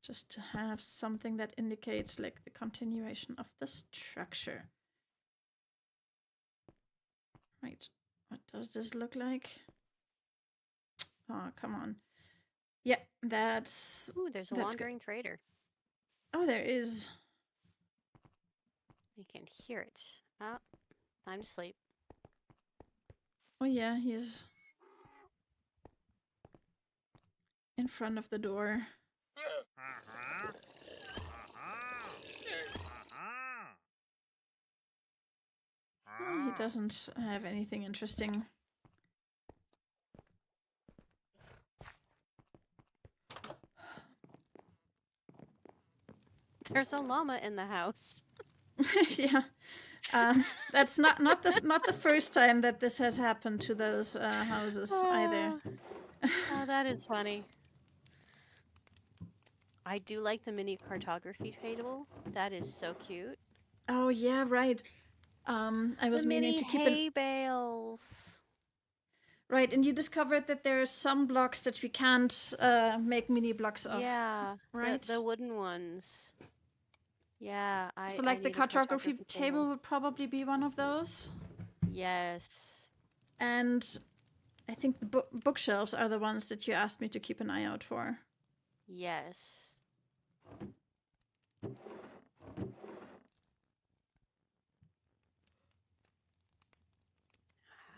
Just to have something that indicates like the continuation of the structure. Right, what does this look like? Oh, come on. Yeah, that's
Ooh, there's a
good.
wandering trader.
Oh, there is.
You can hear it. Oh, time to sleep.
Oh yeah, he's in front of the door. Oh, he doesn't have anything interesting.
There's a llama in the house.
Yeah, that's not the first time that this has happened to those houses either.
Oh, that is funny. I do like the mini cartography table. That is so cute.
Oh yeah, right. I was
The
meaning
mini
to keep an
hay bales.
right, and you discovered that there are some blocks that we can't make mini blocks of,
Yeah,
right?
the wooden ones. Yeah,
So,
I
like the
need a
cartography
cartography
table would probably be one of those.
Yes.
And I think the bookshelves are the ones that you asked me to keep an eye out for.
Yes.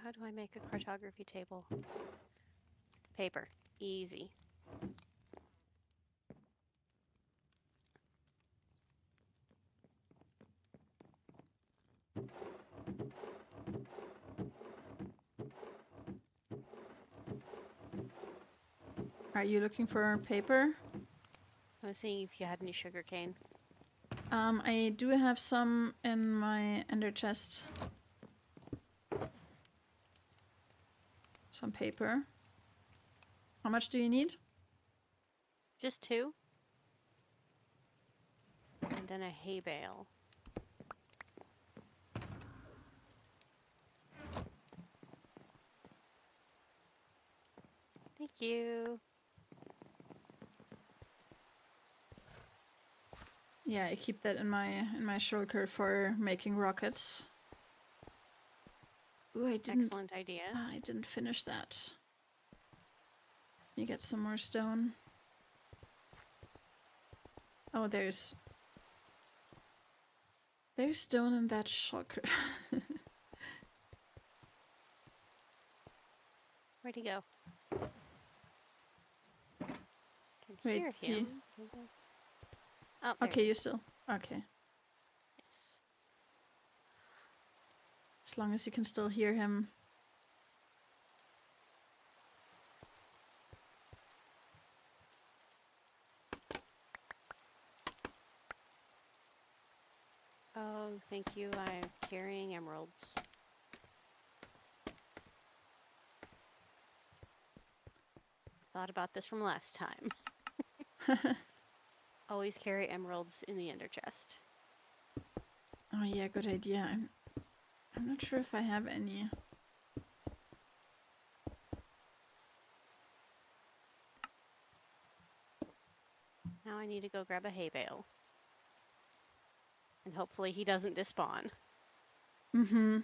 How do I make a cartography table? Paper. Easy.
Are you looking for paper?
I was seeing if you had any sugar cane.
I do have some in my ender chest. Some paper. How much do you need?
Just 2. And then a hay bale. Thank you.
Yeah, I keep that in my shulker for making rockets. Ooh, I didn't.
Excellent idea.
I didn't finish that. You get some more stone. Oh, there's stone in that shulker.
Where'd he go? Can
Wait,
hear
do you-
him. Oh, there
Okay,
he
you
is.
still. Okay.
Yes.
As long as you can still hear him.
Oh, thank you. I'm carrying emeralds. Thought about this from last time. Always carry emeralds in the ender chest.
Oh yeah, good idea. I'm not sure if I have any.
Now I need to go grab a hay bale. And hopefully he doesn't despawn.
Mm-hmm.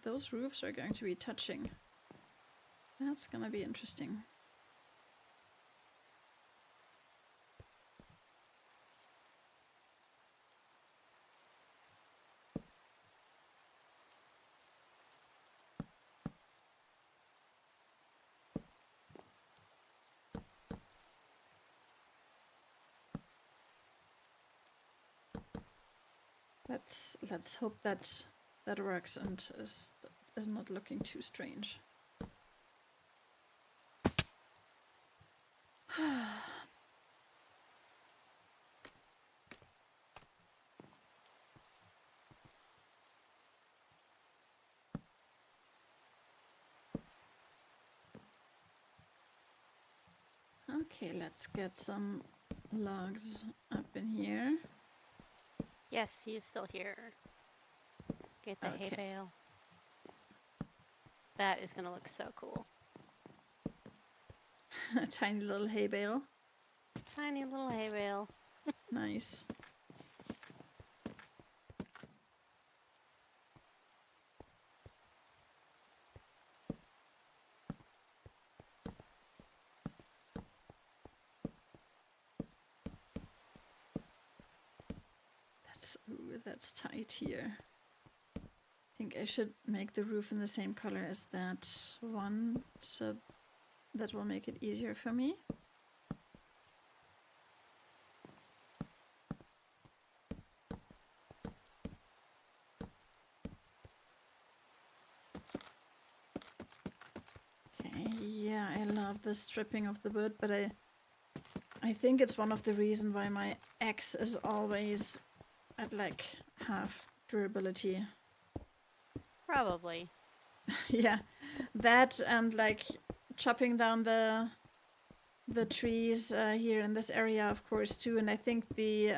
Those roofs are going to be touching. That's gonna be interesting. Let's hope that that works and is not looking too strange. Okay, let's get some logs up in here.
Yes, he is still here. Get the hay
Okay.
bale. That is gonna look so cool.
A tiny little hay bale.
Tiny little hay bale.
Nice. That's tight here. I think I should make the roof in the same color as that one, so that will make it easier for me. Okay, yeah, I love the stripping of the wood, but I think it's one of the reasons why my axe is always at like half durability.
Probably.
Yeah, that and like chopping down the trees here in this area, of course, too. And I think the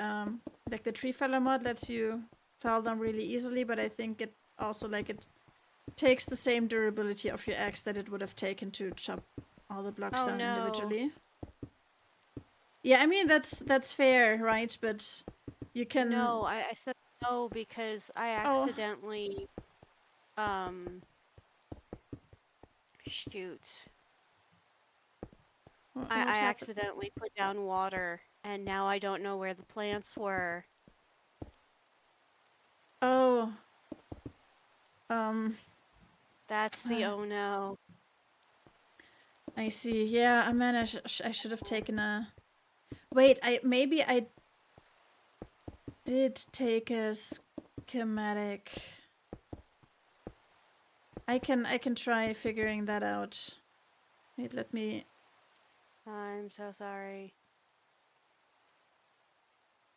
like the tree feller mod lets you fell them really easily, but I think it also like it takes the same durability of your axe that it would have taken to chop all the blocks down individually. Yeah, I mean that's fair, right? But you can.
No, I said no because I accidentally shoot. I accidentally put down water and now I don't know where the plants were.
Oh.
That's the oh no.
I see. Yeah, I mean, I should have taken a. Wait, maybe I did take a schematic. I can try figuring that out. Wait, let me.
I'm so sorry.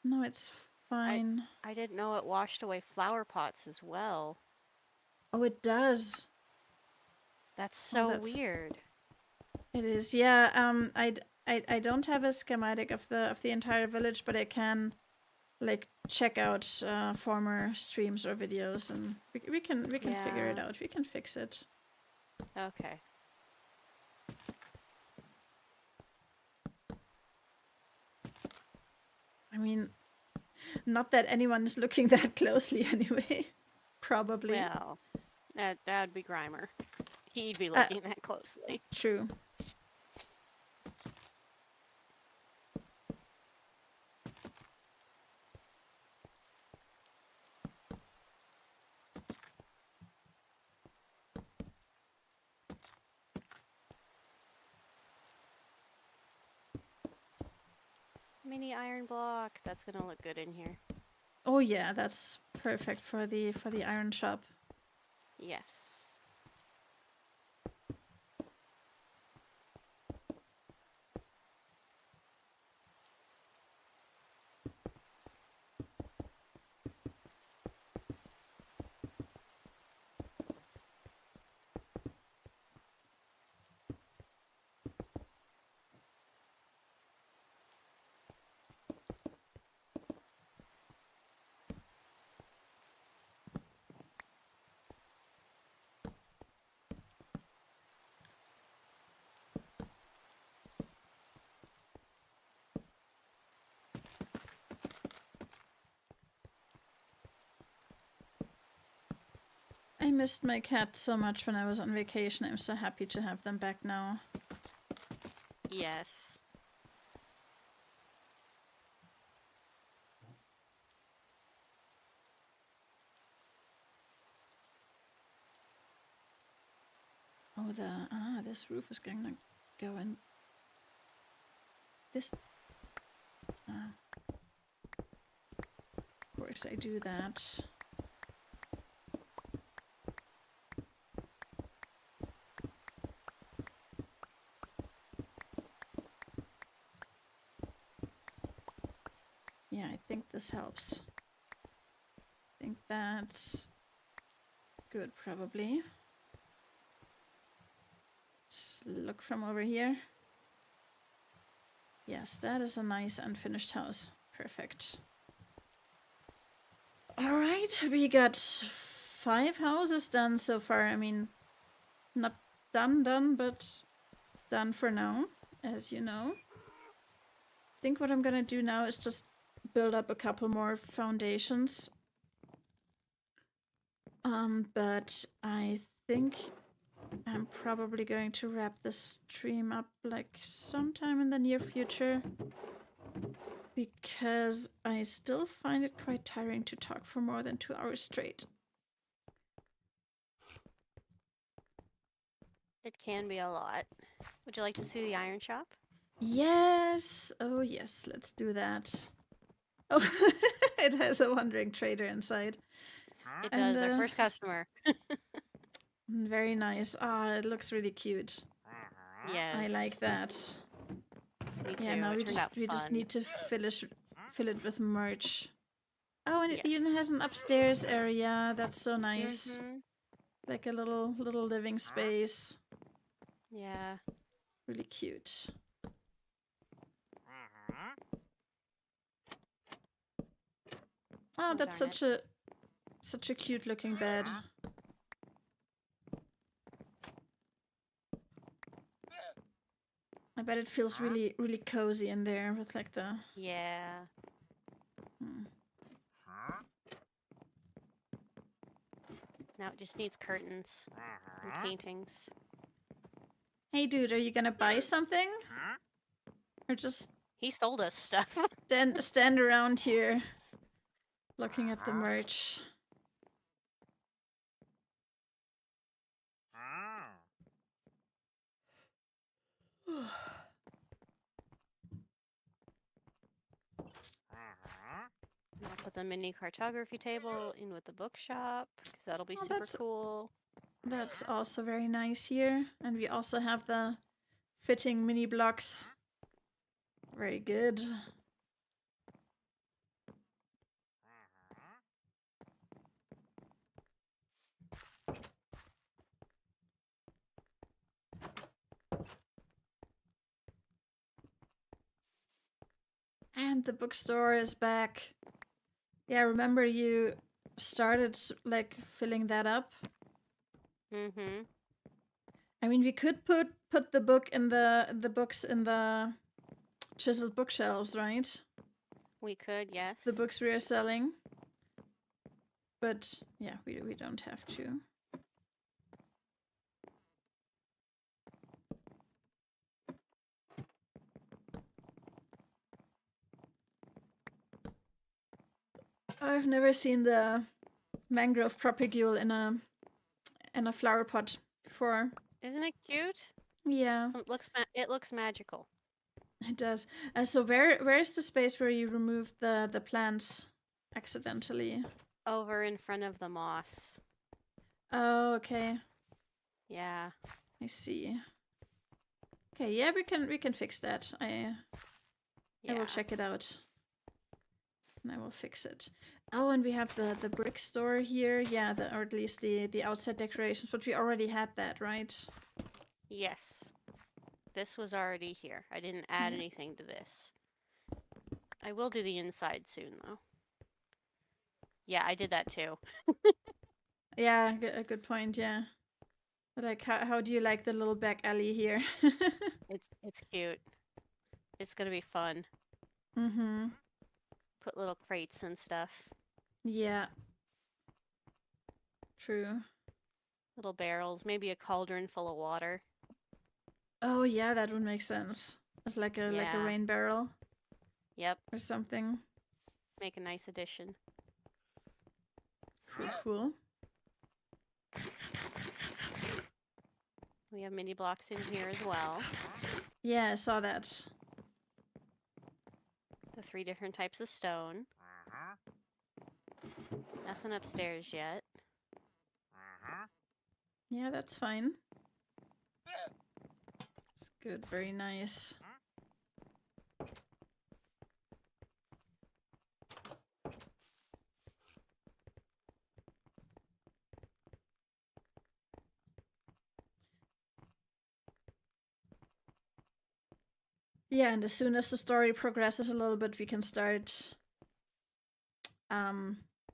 No, it's fine.
I didn't know it washed away flower pots as well.
Oh, it does.
That's so weird.
It is. Yeah. I don't have a schematic of the entire village, but I can like check out former streams or videos, and we can figure it out. We can fix it.
Okay.
I mean, not that anyone is looking that closely anyway. Probably.
Well, that'd be Grimer. He'd be looking that closely.
True.
Mini iron block. That's gonna look good in here.
Oh yeah, that's perfect for the iron shop.
Yes.
I missed my cat so much when I was on vacation. I'm so happy to have them back now.
Yes.
Oh, this roof is going to go in. This. Of course. course I do that. Yeah, I think this helps. I think that's good, probably. Let's look from over here. Yes, that is a nice unfinished house. Perfect. All right, we got 5 houses done so far. I mean, not done, but done for now, as you know. I think what I'm gonna do now is just build up a couple more foundations. But I think I'm probably going to wrap this stream up like sometime in the near future, because I still find it quite tiring to talk for more than 2 hours straight.
It can be a lot. Would you like to see the iron shop?
Yes! Oh yes, let's do that. Oh, it has a wandering trader inside.
It
And,
does. Our first customer.
Very nice. Ah, it looks really cute.
Yes.
I like that.
Me too.
Yeah, now
it
we
turned
just
out
we just
fun.
need to fill it with merch. Oh, and it
Yes.
even has an upstairs area. That's so nice.
Mm-hmm.
Like a little living space.
Yeah.
Really cute. Oh,
Oh,
that's
darn
such a cute looking bed. I bet it feels really cozy in there with like the
Yeah. Now it just needs curtains and paintings.
Hey dude, are you gonna buy something? Or just
He sold us stuff.
stand around here looking at the merch?
I'll put the mini cartography table in with the bookshop, because that'll be
Oh,
super cool.
That's also very nice here. And we also have the fitting mini blocks. Very good. And the bookstore is back. Yeah, remember you started like filling that up?
Mm-hmm.
I mean, we could put the books in the chiseled bookshelves, right?
We could, yes.
The books we are selling. But yeah, we don't have to. I've never seen the mangrove propagule in a flower pot before.
Isn't it cute?
Yeah,
It looks magical.
it does. So where is the space where you removed the plants accidentally?
Over in front of the moss.
Oh, okay.
Yeah.
I see. Okay, yeah, we can fix that. I will check it out. And I will fix it. Oh, and we have the brick store here. Yeah, or at least the outside decorations, but we already had that, right?
Yes. This was already here. I didn't add
Yeah.
anything to this. I will do the inside soon, though. Yeah, I did that too.
Yeah, a good point, yeah. But like, how do you like the little back alley here?
It's cute. It's gonna be fun.
Mm-hmm.
Put little crates and stuff.
Yeah. True.
Little barrels, maybe a cauldron full of water.
Oh yeah, that would make sense. It's like a
Yeah.
rain barrel
Yep,
or something.
make a nice addition.
Cool.
We have mini blocks in here as well.
Yeah, I saw that.
The 3 different types of stone. Nothing upstairs yet.
Yeah, that's fine. It's good, very nice. Yeah, and as soon as the story progresses a little bit, we can start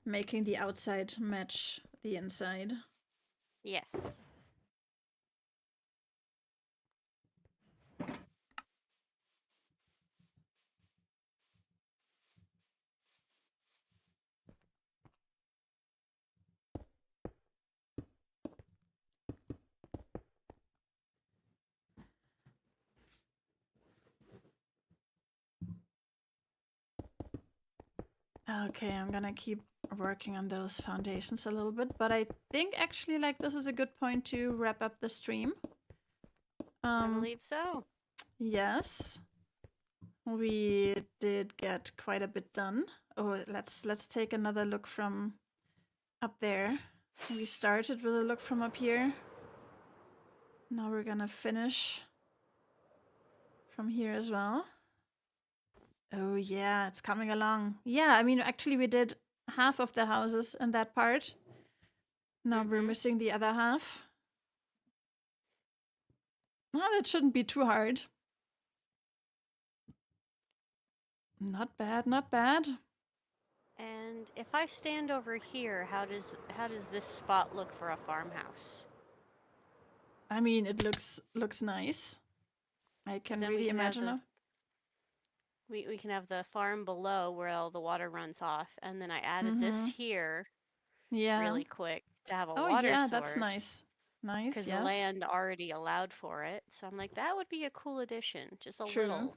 making the outside match the inside.
Yes.
Okay, I'm gonna keep working on those foundations a little bit, but I think actually like this is a good point to wrap up the stream.
I believe so.
Yes. We did get quite a bit done. Oh, let's take another look from up there. We started with a look from up here. Now we're gonna finish from here as well. Oh yeah, it's coming along. Yeah, I mean actually we did half of the houses in that part. Now we're missing the other half. Oh, that shouldn't be too hard. Not bad, not bad.
And if I stand over here, how does this spot look for a farmhouse?
I mean, it looks nice. I can really imagine.
We can have the farm below where all the water runs off, and then I added this here really quick to have a water
yeah,
source.
that's nice. Nice,
Because
yes.
the land already allowed for it. So I'm like, that would be a cool addition. Just a little.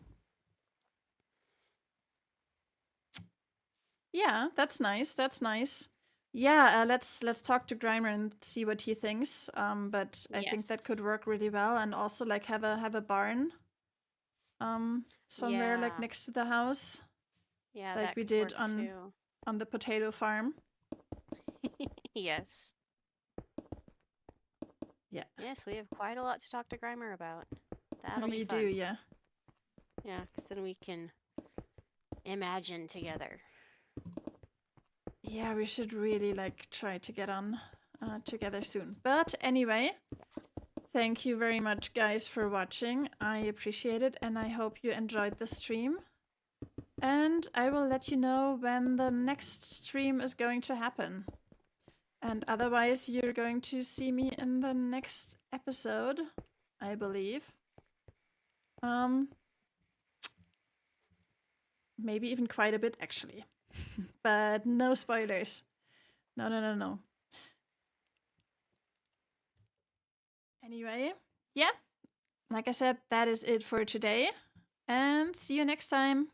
Yeah, that's nice. That's nice. Yeah, let's talk to Grimer and see what he thinks. But I think that could work really well, and also like have a barn, somewhere like next to the house.
Yeah,
like
that
we
could
did
work too.
on the potato farm.
Yes.
Yeah.
Yes, we have quite a lot to talk to Grimer about. That'll be fun.
We do, yeah.
Yeah, because then we can imagine together.
Yeah, we should really like try to get on together soon. But anyway, thank you very much, guys, for watching. I appreciate it, and I hope you enjoyed the stream. And I will let you know when the next stream is going to happen. And otherwise, you're going to see me in the next episode, I believe. Maybe even quite a bit, actually. But no spoilers. No. Anyway, yeah. Like I said, that is it for today. And see you next time.